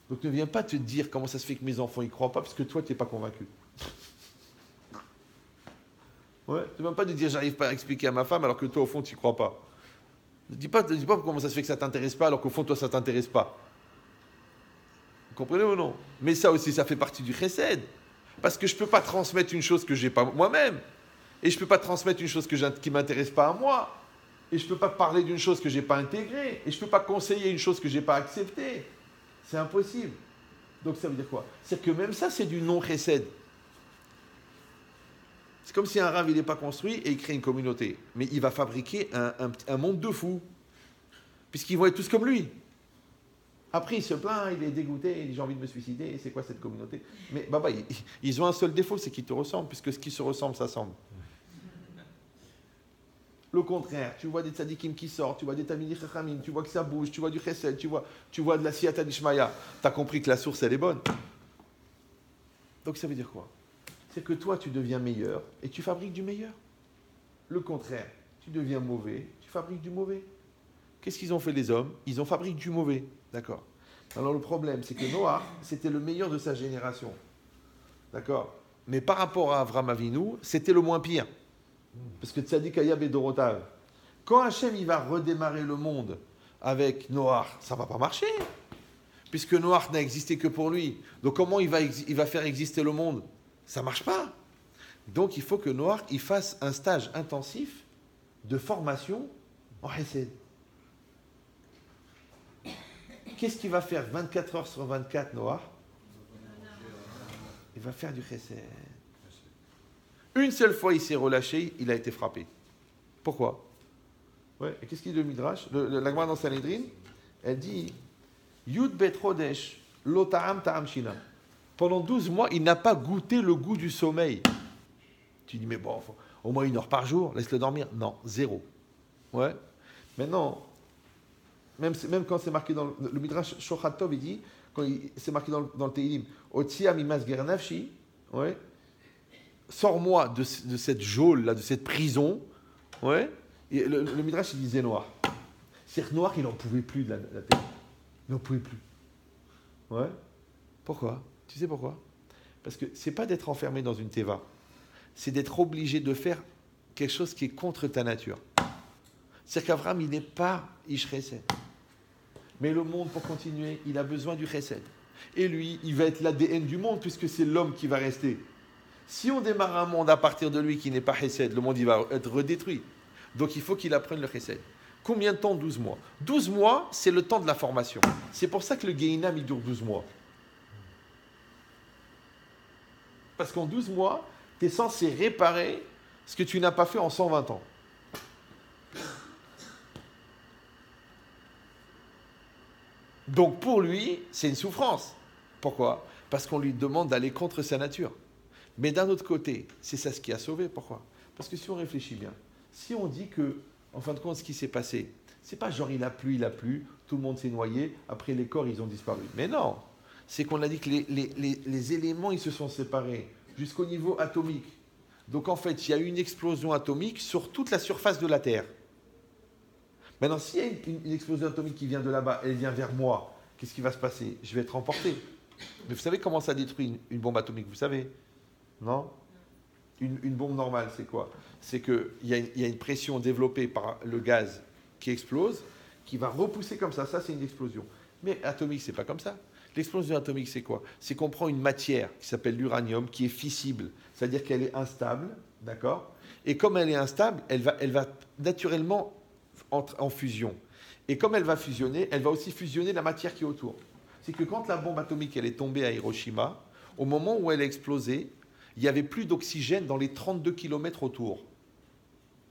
Donc ne viens pas te dire comment ça se fait que mes enfants n'y croient pas, parce que toi, tu n'es pas convaincu. Ouais, tu ne viens pas te dire j'arrive pas à expliquer à ma femme alors que toi, au fond, tu n'y crois pas. Ne dis pas comment ça se fait que ça ne t'intéresse pas alors qu'au fond, toi, ça ne t'intéresse pas. Vous comprenez ou non? Mais ça aussi, ça fait partie du chesed. Parce que je ne peux pas transmettre une chose que je n'ai pas moi-même. Et je ne peux pas transmettre une chose qui ne m'intéresse pas à moi. Et je ne peux pas parler d'une chose que je n'ai pas intégrée. Et je ne peux pas conseiller une chose que je n'ai pas acceptée. C'est impossible. Donc ça veut dire quoi? C'est que même ça, c'est du non-chesed. C'est comme si un rave, il n'est pas construit et il crée une communauté. Mais il va fabriquer un monde de fous. Puisqu'ils vont être tous comme lui. Après, il se plaint, il est dégoûté, il dit j'ai envie de me suicider, c'est quoi cette communauté? Mais ils ont un seul défaut, c'est qu'ils te ressemblent, puisque ce qui se ressemble, ça semble. Le contraire, tu vois des tzadikim qui sortent, tu vois des tamidi chachamim, tu vois que ça bouge, tu vois du chesed, tu vois de la siyata d'Ishmaya. Tu as compris que la source, elle est bonne. Donc ça veut dire quoi? C'est que toi, tu deviens meilleur et tu fabriques du meilleur. Le contraire, tu deviens mauvais, tu fabriques du mauvais. Qu'est-ce qu'ils ont fait les hommes? Ils ont fabriqué du mauvais. D'accord. Alors le problème, c'est que Noach, c'était le meilleur de sa génération. D'accord. Mais par rapport à Avram Avinu, c'était le moins pire. Parce que Tzadik Hayab et Dorotav. Quand Hachem il va redémarrer le monde avec Noach, ça ne va pas marcher. Puisque Noach n'a existé que pour lui. Donc comment il va faire exister le monde? Ça ne marche pas. Donc il faut que Noach il fasse un stage intensif de formation en Hesed. Qu'est-ce qu'il va faire 24 heures sur 24, Noach? Il va faire du Chesed. Une seule fois, il s'est relâché, il a été frappé. Pourquoi? Ouais. Et qu'est-ce qu'il dit le Midrash? La Gemara dans Sanhedrin, elle dit Yud bet Chodesh, lo ta'am ta'am shina. Pendant 12 mois, il n'a pas goûté le goût du sommeil. Tu dis, mais bon, au moins 1 heure par jour, laisse-le dormir. Non, 0. Ouais. Maintenant, même quand c'est marqué dans le Midrash Shochat Tov, il dit, quand c'est marqué dans le Teilim, Otsia mimas gernafshi, ouais, sors-moi de cette geôle, là, de cette prison. Ouais. Et le Midrash, il disait noir. C'est-à-dire noir, il n'en pouvait plus de la terre. Il n'en pouvait plus. Ouais. Pourquoi? Tu sais pourquoi? Parce que c'est pas d'être enfermé dans une teva. C'est d'être obligé de faire quelque chose qui est contre ta nature. C'est-à-dire qu'Avram, il n'est pas Ish Chesed. Mais le monde, pour continuer, il a besoin du Chesed. Et lui, il va être l'ADN du monde, puisque c'est l'homme qui va rester. Si on démarre un monde à partir de lui qui n'est pas Chesed, le monde, il va être redétruit. Donc, il faut qu'il apprenne le Chesed. Combien de temps? 12 mois. 12 mois, c'est le temps de la formation. C'est pour ça que le Gehinam, il dure 12 mois. Parce qu'en 12 mois, tu es censé réparer ce que tu n'as pas fait en 120 ans. Donc pour lui, c'est une souffrance. Pourquoi? Parce qu'on lui demande d'aller contre sa nature. Mais d'un autre côté, c'est ça ce qui a sauvé. Pourquoi? Parce que si on réfléchit bien, si on dit que, en fin de compte, ce qui s'est passé, c'est pas genre il a plu, tout le monde s'est noyé, après les corps, ils ont disparu. Mais non, c'est qu'on a dit que les éléments, ils se sont séparés jusqu'au niveau atomique. Donc en fait, il y a eu une explosion atomique sur toute la surface de la Terre. Maintenant, s'il y a une explosion atomique qui vient de là-bas, elle vient vers moi, qu'est-ce qui va se passer? Je vais être emporté. Mais vous savez comment ça détruit une bombe atomique? Vous savez? Non? Une bombe normale, c'est quoi? C'est qu'il y a une pression développée par le gaz qui explose, qui va repousser comme ça. Ça, c'est une explosion. Mais atomique, c'est pas comme ça. L'explosion atomique, c'est quoi? C'est qu'on prend une matière qui s'appelle l'uranium, qui est fissible, c'est-à-dire qu'elle est instable, d'accord? Et comme elle est instable, elle va naturellement en fusion. Et comme elle va fusionner, elle va aussi fusionner la matière qui est autour. C'est que quand la bombe atomique elle est tombée à Hiroshima, au moment où elle a explosé, il n'y avait plus d'oxygène dans les 32 km autour.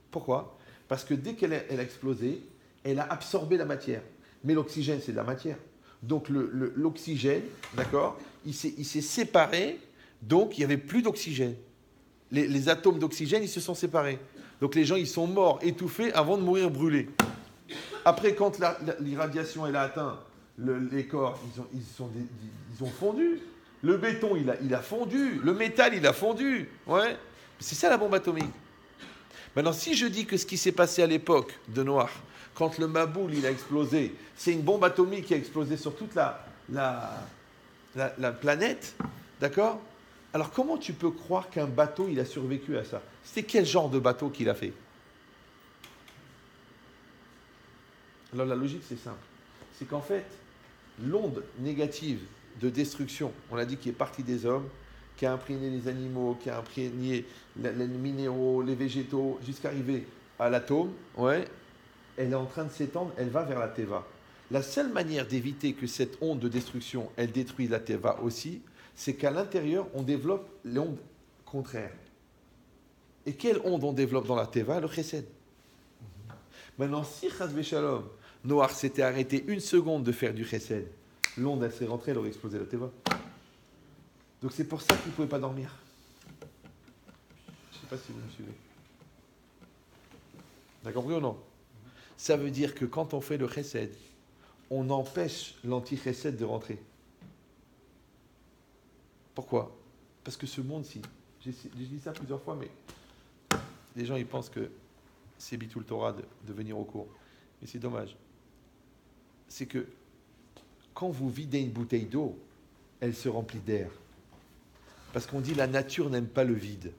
Pourquoi? Parce que dès qu'elle a explosé, elle a absorbé la matière. Mais l'oxygène, c'est de la matière. Donc l'oxygène, d'accord, il s'est séparé, donc il n'y avait plus d'oxygène. Les atomes d'oxygène, ils se sont séparés. Donc les gens, ils sont morts, étouffés, avant de mourir brûlés. Après, quand l'irradiation, elle a atteint les corps, ils ont fondu. Le béton, il a fondu. Le métal, il a fondu. Ouais. C'est ça la bombe atomique. Maintenant, si je dis que ce qui s'est passé à l'époque de Noach, quand le Maboul il a explosé, c'est une bombe atomique qui a explosé sur toute la planète, d'accord? Alors comment tu peux croire qu'un bateau il a survécu à ça? C'était quel genre de bateau qu'il a fait? Alors la logique c'est simple, c'est qu'en fait l'onde négative de destruction, on l'a dit, qui est partie des hommes, qui a imprégné les animaux, qui a imprégné les minéraux, les végétaux, jusqu'à arriver à l'atome, ouais, elle est en train de s'étendre, elle va vers la Teva. La seule manière d'éviter que cette onde de destruction, elle détruise la Teva aussi, c'est qu'à l'intérieur, on développe l'onde contraire. Et quelle onde on développe dans la Teva? Le Chesed. Maintenant, si Chas V'Shalom, Noach s'était arrêté une seconde de faire du Chesed, l'onde, elle serait rentrée, elle aurait explosé la Teva. Donc c'est pour ça qu'il ne pouvait pas dormir. Je ne sais pas si vous me suivez. T'as compris ou non? Ça veut dire que quand on fait le chesed, on empêche l'anti-chesed de rentrer. Pourquoi? Parce que ce monde-ci, j'ai dit ça plusieurs fois, mais les gens ils pensent que c'est Bitul Torah de venir au cours. Mais c'est dommage. C'est que quand vous videz une bouteille d'eau, elle se remplit d'air. Parce qu'on dit la nature n'aime pas le vide.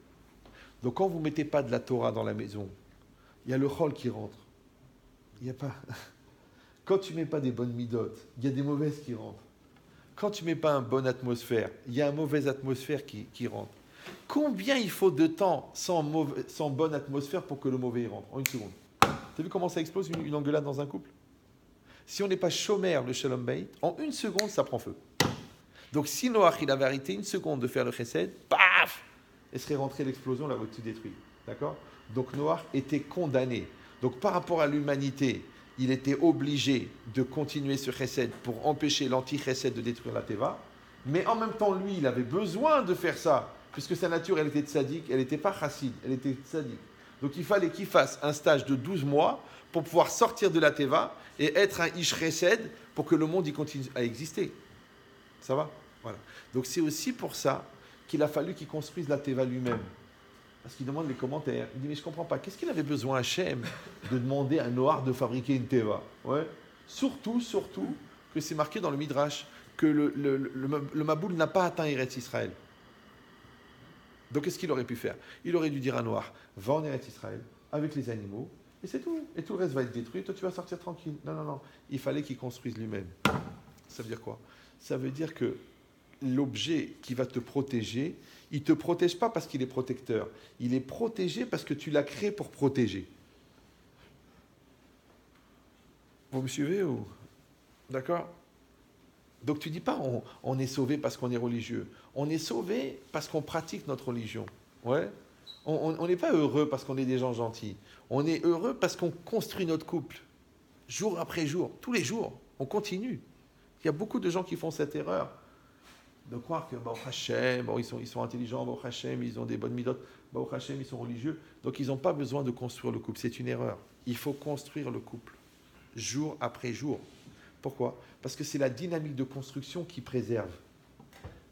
Donc quand vous ne mettez pas de la Torah dans la maison, il y a le chol qui rentre. Il n'y a pas. Quand tu ne mets pas des bonnes midotes, il y a des mauvaises qui rentrent. Quand tu ne mets pas une bonne atmosphère, il y a une mauvaise atmosphère qui rentre. Combien il faut de temps sans bonne atmosphère pour que le mauvais rentre? En une seconde. Tu as vu comment ça explose une engueulade dans un couple? Si on n'est pas chômeur, le shalom bayit, en une seconde, ça prend feu. Donc si Noach il avait arrêté une seconde de faire le chesed, paf, elle serait rentrée l'explosion, elle aurait tout détruit. D'accord? Donc Noach était condamné. Donc par rapport à l'humanité, il était obligé de continuer ce chesed pour empêcher l'anti-chesed de détruire la Teva. Mais en même temps, lui, il avait besoin de faire ça, puisque sa nature, elle était tzaddik, elle n'était pas chassid, elle était tzaddik. Donc il fallait qu'il fasse un stage de 12 mois pour pouvoir sortir de la Teva et être un ish chesed pour que le monde y continue à exister. Ça va? Voilà. Donc c'est aussi pour ça qu'il a fallu qu'il construise la Teva lui-même. Parce qu'il demande les commentaires. Il dit, mais je ne comprends pas. Qu'est-ce qu'il avait besoin, Hachem, de demander à Noach de fabriquer une Teva? Ouais. Surtout que c'est marqué dans le Midrash que le Maboul n'a pas atteint Eretz Israël. Donc qu'est-ce qu'il aurait pu faire? Il aurait dû dire à Noach, va en Eretz Israël avec les animaux, et c'est tout. Et tout le reste va être détruit, et toi tu vas sortir tranquille. Non. Il fallait qu'il construise lui-même. Ça veut dire quoi? Ça veut dire que l'objet qui va te protéger, il ne te protège pas parce qu'il est protecteur. Il est protégé parce que tu l'as créé pour protéger. Vous me suivez ou? D'accord? Donc tu ne dis pas on est sauvé parce qu'on est religieux. On est sauvé parce qu'on pratique notre religion. Ouais? On n'est pas heureux parce qu'on est des gens gentils. On est heureux parce qu'on construit notre couple. Jour après jour, tous les jours, on continue. Il y a beaucoup de gens qui font cette erreur de croire que Baruch Hashem, bon, ils sont intelligents, Baruch Hashem, ils ont des bonnes midotes, Baruch Hashem, ils sont religieux, donc ils n'ont pas besoin de construire le couple. C'est une erreur. Il faut construire le couple, jour après jour. Pourquoi? Parce que c'est la dynamique de construction qui préserve.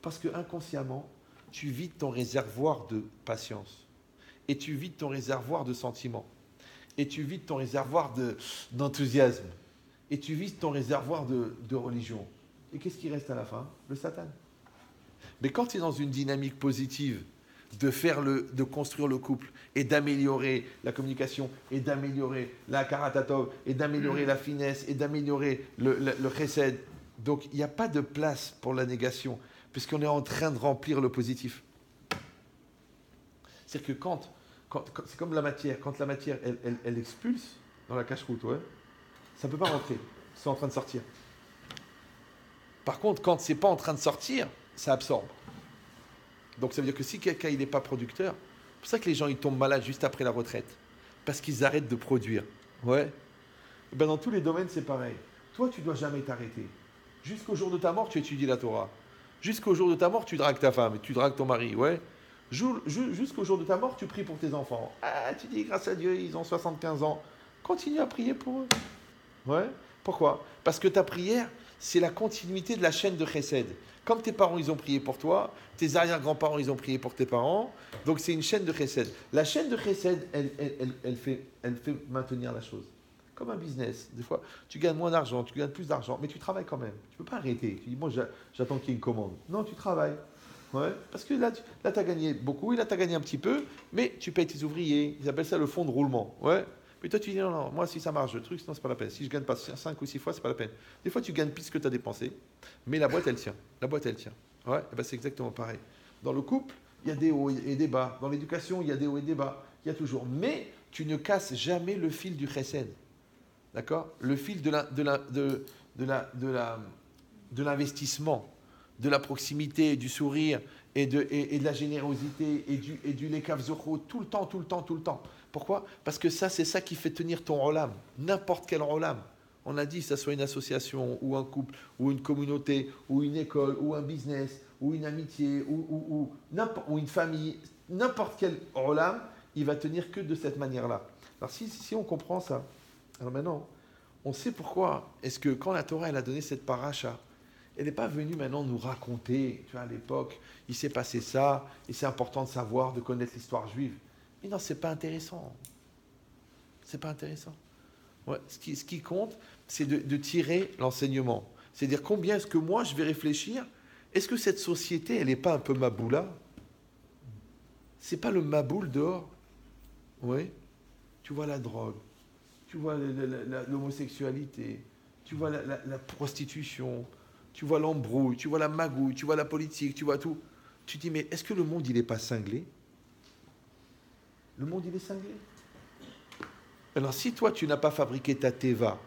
Parce que inconsciemment, tu vides ton réservoir de patience, et tu vides ton réservoir de sentiments, et tu vides ton réservoir d'enthousiasme, et tu vides ton réservoir de religion. Et qu'est-ce qui reste à la fin? Le Satan. Mais quand tu es dans une dynamique positive de construire le couple et d'améliorer la communication et d'améliorer la karatatov et d'améliorer la finesse et d'améliorer le chesed, donc il n'y a pas de place pour la négation puisqu'on est en train de remplir le positif. C'est-à-dire que quand c'est comme la matière, quand la matière elle expulse dans la cache-route, ouais, ça ne peut pas rentrer, c'est en train de sortir. Par contre, quand c'est pas en train de sortir, ça absorbe. Donc ça veut dire que si quelqu'un n'est pas producteur, c'est pour ça que les gens ils tombent malades juste après la retraite. Parce qu'ils arrêtent de produire. Ouais. Et ben dans tous les domaines, c'est pareil. Toi, tu ne dois jamais t'arrêter. Jusqu'au jour de ta mort, tu étudies la Torah. Jusqu'au jour de ta mort, tu dragues ta femme, tu dragues ton mari, ouais. Jusqu'au jour de ta mort, tu pries pour tes enfants. Ah, tu dis, grâce à Dieu, ils ont 75 ans. Continue à prier pour eux. Ouais. Pourquoi? Parce que ta prière, c'est la continuité de la chaîne de Chesed. Comme tes parents, ils ont prié pour toi, tes arrière-grands-parents, ils ont prié pour tes parents, donc c'est une chaîne de Chesed. La chaîne de Chesed, elle fait maintenir la chose. Comme un business. Des fois, tu gagnes moins d'argent, tu gagnes plus d'argent, mais tu travailles quand même. Tu ne peux pas arrêter. Tu dis, moi, j'attends qu'il y ait une commande. Non, tu travailles. Ouais. Parce que là, tu as gagné beaucoup, et là, tu as gagné un petit peu, mais tu payes tes ouvriers. Ils appellent ça le fonds de roulement. Ouais. Mais toi, tu dis, non, moi, si ça marche, le truc, sinon, c'est pas la peine. Si je gagne pas 5 ou 6 fois, c'est pas la peine. Des fois, tu gagnes plus que tu as dépensé, mais la boîte, elle tient. La boîte, elle tient. Ouais, ben, c'est exactement pareil. Dans le couple, il y a des hauts et des bas. Dans l'éducation, il y a des hauts et des bas. Il y a toujours. Mais tu ne casses jamais le fil du chesed. D'accord? Le fil de l'investissement, de la proximité, du sourire et de la générosité et du lekav zocho tout le temps. Pourquoi? Parce que ça, c'est ça qui fait tenir ton olam. N'importe quel olam. On a dit, que ça soit une association, ou un couple, ou une communauté, ou une école, ou un business, ou une amitié, ou une famille, n'importe quel olam, il va tenir que de cette manière-là. Alors si on comprend ça, alors maintenant, on sait pourquoi est-ce que quand la Torah elle a donné cette paracha, elle n'est pas venue maintenant nous raconter, tu vois, à l'époque, il s'est passé ça, et c'est important de savoir, de connaître l'histoire juive. Mais non, c'est pas intéressant. C'est pas intéressant. Ouais, ce qui compte, c'est de tirer l'enseignement. C'est-à-dire combien est-ce que moi je vais réfléchir, est-ce que cette société, elle n'est pas un peu maboula? C'est pas le maboule dehors? Oui. Tu vois la drogue, tu vois l'homosexualité, tu vois la prostitution, tu vois l'embrouille, tu vois la magouille, tu vois la politique, tu vois tout. Tu te dis, mais est-ce que le monde, il n'est pas cinglé? Le monde, il est cinglé. Alors, si toi, tu n'as pas fabriqué ta teva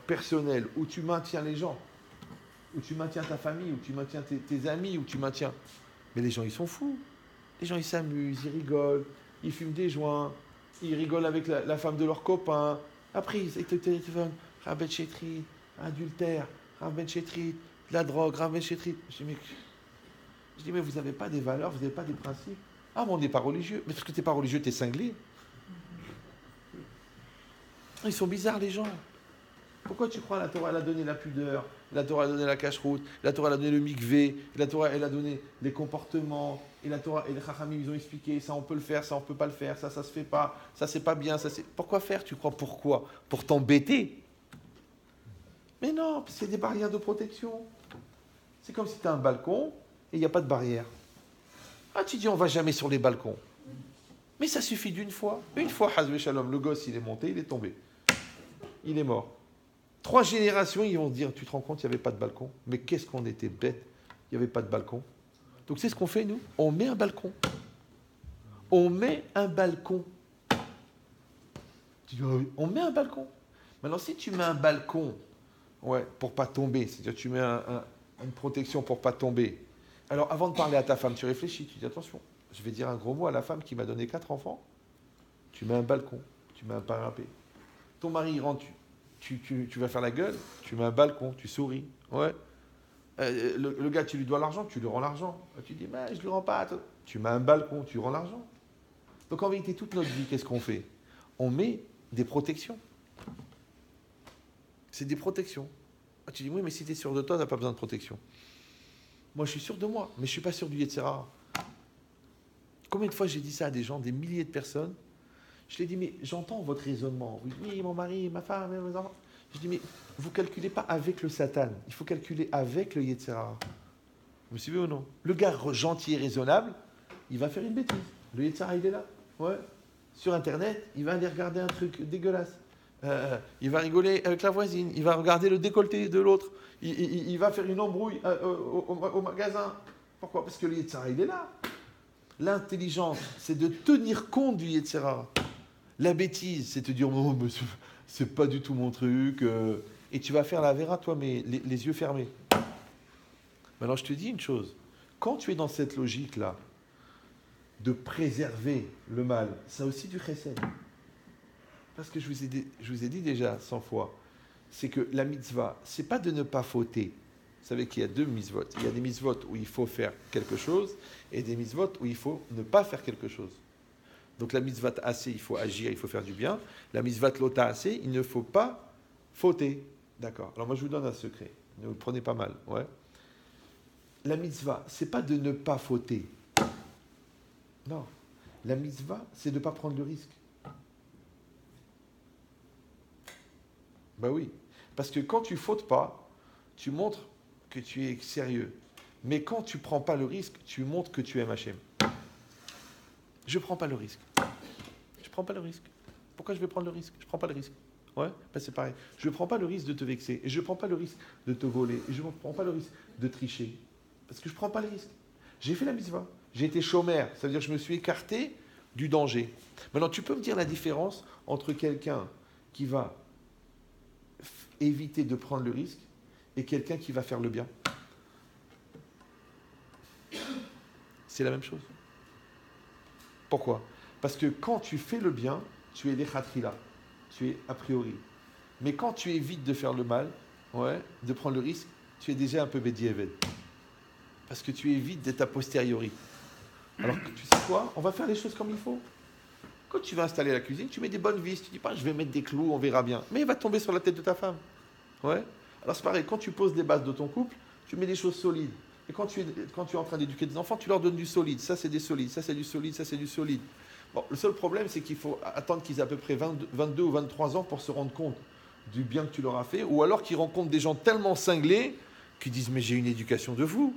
personnelle, où tu maintiens les gens, où tu maintiens ta famille, où tu maintiens tes amis, où tu maintiens... Mais les gens, ils sont fous. Les gens, ils s'amusent, ils rigolent, ils fument des joints, ils rigolent avec la femme de leurs copains. Après, ils te téléphonent, Rav Ben Chetrit, adultère, Rav Ben Chetrit, la drogue, Rav Ben Chetrit. Je dis, mais vous n'avez pas des valeurs, vous n'avez pas des principes. Ah, mais on n'est pas religieux. Mais parce que tu n'es pas religieux, tu es cinglé. Ils sont bizarres, les gens. Pourquoi tu crois la Torah elle a donné la pudeur, la Torah elle a donné la cache-route, la Torah elle a donné le mikvé, la Torah elle a donné les comportements, et la Torah et les Chachamim ils ont expliqué ça on peut le faire, ça on peut pas le faire, ça se fait pas, ça c'est pas bien, ça c'est... Pourquoi faire, tu crois? Pourquoi? Pour t'embêter? Mais non, c'est des barrières de protection. C'est comme si tu as un balcon et il n'y a pas de barrière. Ah, tu dis on va jamais sur les balcons. Mais ça suffit d'une fois. Une fois, Hazvé Shalom, le gosse il est monté, il est tombé. Il est mort. 3 générations, ils vont se dire, tu te rends compte, il n'y avait pas de balcon. Mais qu'est-ce qu'on était bêtes, il n'y avait pas de balcon. Donc c'est ce qu'on fait, nous. On met un balcon. On met un balcon. On met un balcon. Maintenant, si tu mets un balcon, pour pas tomber, c'est-à-dire tu mets une protection pour pas tomber. Alors, avant de parler à ta femme, tu réfléchis, tu dis, attention, je vais dire un gros mot à la femme qui m'a donné 4 enfants. Tu mets un balcon, tu mets un parapet. Ton mari, il rentre, tu vas faire la gueule, tu mets un balcon, tu souris. Ouais. Le gars, tu lui dois l'argent, tu lui rends l'argent. Tu dis, mais je ne lui rends pas. Tu mets un balcon, tu rends l'argent. Donc en vérité, toute notre vie, qu'est-ce qu'on fait? On met des protections. C'est des protections. Tu dis, oui, mais si tu es sûr de toi, tu n'as pas besoin de protection. Moi, je suis sûr de moi, mais je ne suis pas sûr du Yetzer Hara. Combien de fois j'ai dit ça à des gens, des milliers de personnes? Je leur ai dit, mais j'entends votre raisonnement. Vous dites, oui, mon mari, ma femme, mes enfants. Je dis, mais vous ne calculez pas avec le Satan. Il faut calculer avec le Yetzer Hara. Vous me suivez ou non? Le gars gentil et raisonnable, il va faire une bêtise. Le Yetzer Hara, il est là. Ouais. Sur Internet, il va aller regarder un truc dégueulasse. Il va rigoler avec la voisine. Il va regarder le décolleté de l'autre. Il va faire une embrouille au magasin. Pourquoi? Parce que le Yetzer Hara, il est là. L'intelligence, c'est de tenir compte du Yetzer Hara. La bêtise, c'est te dire, oh, mais c'est pas du tout mon truc. Et tu vas faire la vera, toi, mais les yeux fermés. Maintenant, je te dis une chose. Quand tu es dans cette logique-là, de préserver le mal, ça a aussi du chesed. Parce que je vous ai dit déjà 100 fois, c'est que la mitzvah, c'est pas de ne pas fauter. Vous savez qu'il y a deux mitzvot. Il y a des mitzvot où il faut faire quelque chose et des mitzvot où il faut ne pas faire quelque chose. Donc la mitzvah assez, il faut agir, il faut faire du bien. La mitzvah lota assez, il ne faut pas fauter. D'accord. Alors moi je vous donne un secret. Ne vous le prenez pas mal. Ouais. La mitzvah, c'est pas de ne pas fauter. Non. La mitzvah, c'est de ne pas prendre le risque. Ben oui. Parce que quand tu fautes pas, tu montres que tu es sérieux. Mais quand tu prends pas le risque, tu montres que tu aimes Hachem. Je prends pas le risque. Je prends pas le risque. Pourquoi je vais prendre le risque? Je prends pas le risque. Ouais, ben c'est pareil. Je prends pas le risque de te vexer. Et je prends pas le risque de te voler. Et je ne prends pas le risque de tricher. Parce que je prends pas le risque. J'ai fait la mitzvah. J'ai été chômeur. Ça veut dire que je me suis écarté du danger. Maintenant, tu peux me dire la différence entre quelqu'un qui va éviter de prendre le risque et quelqu'un qui va faire le bien? C'est la même chose. Pourquoi? Parce que quand tu fais le bien, tu es l'echatchila, tu es a priori. Mais quand tu évites de faire le mal, ouais, de prendre le risque, tu es déjà un peu bédiéved. Parce que tu évites d'être a posteriori. Alors que tu sais quoi? On va faire les choses comme il faut. Quand tu vas installer la cuisine, tu mets des bonnes vis. Tu dis pas, je vais mettre des clous, on verra bien. Mais il va tomber sur la tête de ta femme. Ouais. Alors c'est pareil, quand tu poses les bases de ton couple, tu mets des choses solides. Et quand tu es en train d'éduquer des enfants, tu leur donnes du solide. Ça, c'est des solides. Ça, c'est du solide. Ça, c'est du solide. Bon, le seul problème, c'est qu'il faut attendre qu'ils aient à peu près 22 ou 23 ans pour se rendre compte du bien que tu leur as fait. Ou alors qu'ils rencontrent des gens tellement cinglés qu'ils disent, mais j'ai une éducation de fou.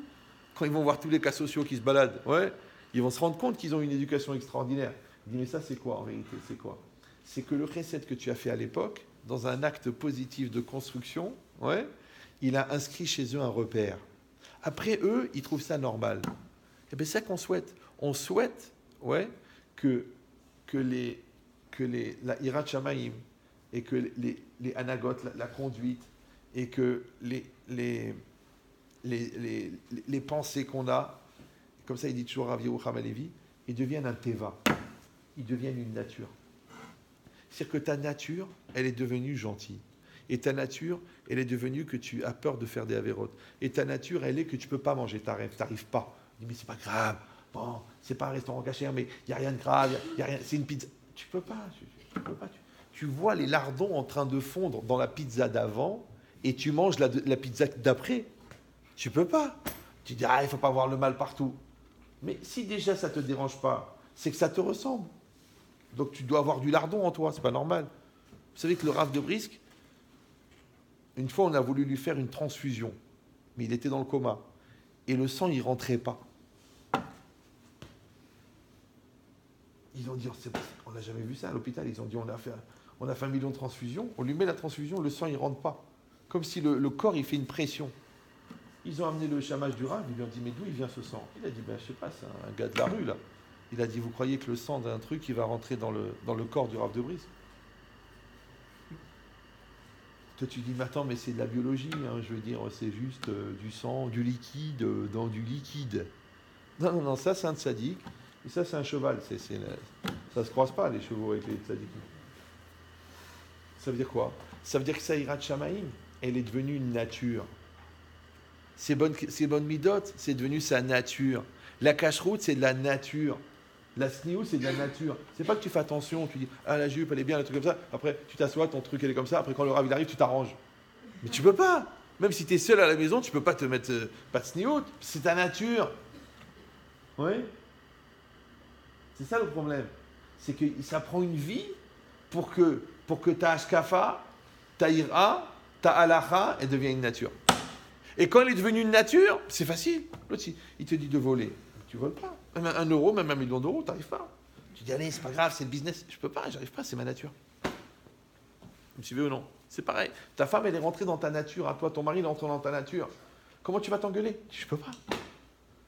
Quand ils vont voir tous les cas sociaux qui se baladent, ouais, ils vont se rendre compte qu'ils ont une éducation extraordinaire. Ils disent, mais ça, c'est quoi en vérité? C'est quoi? C'est que le chesed que tu as fait à l'époque, dans un acte positif de construction, ouais, il a inscrit chez eux un repère. Après, eux, ils trouvent ça normal. Et bien, c'est ça qu'on souhaite. On souhaite, ouais, que la Hirat Shamaim et que les anagotes, la conduite, et que les pensées qu'on a, comme ça il dit toujours Rav Yerucham Halevi, ils deviennent un teva, ils deviennent une nature. C'est-à-dire que ta nature, elle est devenue gentille. Et ta nature, elle est devenue que tu as peur de faire des avérotes. Et ta nature, elle est que tu ne peux pas manger ta rêve, tu n'arrives pas. Tu dis, mais c'est pas grave, bon, c'est pas un restaurant caché, mais il n'y a rien de grave, y a rien, c'est une pizza. Tu peux pas, tu vois les lardons en train de fondre dans la pizza d'avant et tu manges la pizza d'après. Tu peux pas. Tu dis, il ne faut pas voir le mal partout. Mais si déjà ça ne te dérange pas, c'est que ça te ressemble. Donc tu dois avoir du lardon en toi, c'est pas normal. Vous savez que le Rav de Brisk, une fois on a voulu lui faire une transfusion, mais il était dans le coma. Et le sang, il ne rentrait pas. Ils ont dit, on n'a jamais vu ça à l'hôpital. Ils ont dit, on a fait 1 million de transfusions, on lui met la transfusion, le sang, il ne rentre pas. Comme si le corps, il fait une pression. Ils ont amené le chamage du Rav, ils lui ont dit, mais d'où il vient ce sang? Il a dit, je ne sais pas, c'est un gars de la rue, là. Il a dit, vous croyez que le sang d'un truc, il va rentrer dans le corps du Rav de Brisk? Toi, tu dis, mais attends, mais c'est de la biologie, hein, je veux dire, c'est juste du sang, du liquide, dans du liquide. Non, ça, c'est un tzaddik, et ça, c'est un cheval. Ça ne se croise pas, les chevaux avec les tzaddikim. Ça veut dire quoi? Ça veut dire que ça Hirat Shamaim, elle est devenue une nature. Ces bonnes midotes, c'est devenu sa nature. La cache-route, c'est de la nature. La sniou, c'est de la nature. C'est pas que tu fais attention, tu dis, la jupe, elle est bien, le truc comme ça. Après, tu t'assois, ton truc, elle est comme ça. Après, quand le Rav il arrive, tu t'arranges. Mais tu peux pas. Même si tu es seul à la maison, tu peux pas te mettre pas de sniou. C'est ta nature. Oui. C'est ça le problème. C'est que ça prend une vie pour que ta hashkafa, ta ira, ta halacha, elle devienne une nature. Et quand elle est devenue une nature, c'est facile. L'autre, il te dit de voler. Tu voles pas. Même 1 euro, même 1 million d'euros, tu n'arrives pas. Tu dis, allez, c'est pas grave, c'est le business. Je peux pas, j'arrive pas, c'est ma nature. Vous me suivez ou non? C'est pareil. Ta femme, elle est rentrée dans ta nature. À toi, ton mari, il est rentré dans ta nature. Comment tu vas t'engueuler? Je peux pas.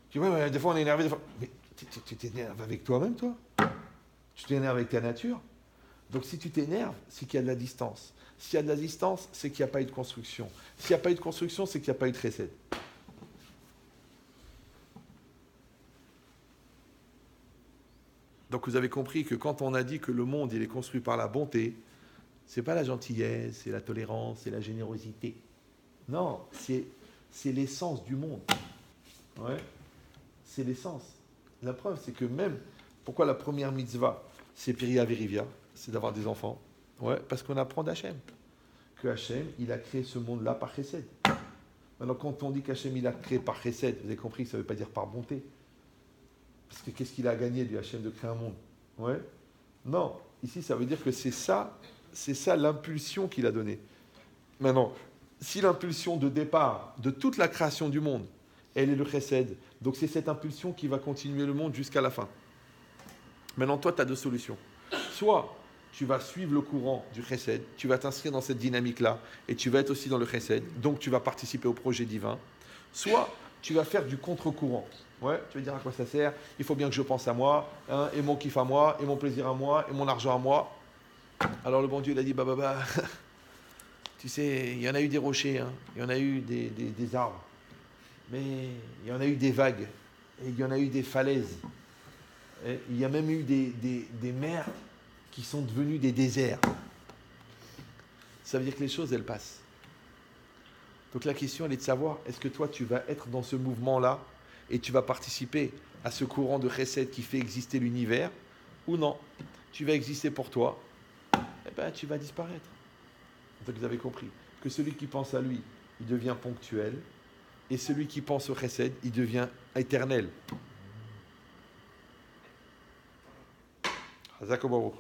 Tu vois, ouais, des fois, on est énervé. Des fois... Mais tu t'énerves avec toi-même, toi. Tu t'énerves avec ta nature. Donc, si tu t'énerves, c'est qu'il y a de la distance. S'il y a de la distance, c'est qu'il n'y a pas eu de construction. S'il n'y a pas eu de construction, c'est qu'il n'y a pas eu de chesed. Donc vous avez compris que quand on a dit que le monde il est construit par la bonté, C'est pas la gentillesse, c'est la tolérance, c'est la générosité. Non, c'est l'essence du monde. Ouais. C'est l'essence. La preuve, c'est que même, pourquoi la première mitzvah, c'est Piria Verivia, c'est d'avoir des enfants. Ouais, parce qu'on apprend d'Hachem. Que Hachem, il a créé ce monde-là par chesed. Maintenant, quand on dit qu'Hachem, il a créé par chesed, vous avez compris que ça ne veut pas dire par bonté. Parce que qu'est-ce qu'il a gagné du Hachem de créer un monde? Ouais. Non, ici, ça veut dire que c'est ça l'impulsion qu'il a donnée. Maintenant, si l'impulsion de départ de toute la création du monde, elle est le chesed, donc c'est cette impulsion qui va continuer le monde jusqu'à la fin. Maintenant, toi, tu as deux solutions. Soit tu vas suivre le courant du chesed, tu vas t'inscrire dans cette dynamique-là, et tu vas être aussi dans le chesed, donc tu vas participer au projet divin. Soit tu vas faire du contre-courant. Ouais, tu vas dire à quoi ça sert, il faut bien que je pense à moi, hein, et mon kiff à moi, et mon plaisir à moi, et mon argent à moi. Alors le bon Dieu, il a dit, tu sais, il y en a eu des rochers, hein, il y en a eu des arbres, mais il y en a eu des vagues, et il y en a eu des falaises, et il y a même eu des mers qui sont devenues des déserts. Ça veut dire que les choses, elles passent. Donc la question, elle est de savoir, est-ce que toi, tu vas être dans ce mouvement-là, et tu vas participer à ce courant de chesed qui fait exister l'univers, ou non, tu vas exister pour toi, et ben tu vas disparaître. Donc vous avez compris que celui qui pense à lui, il devient ponctuel, et celui qui pense au chesed, il devient éternel. Hazak Baruch.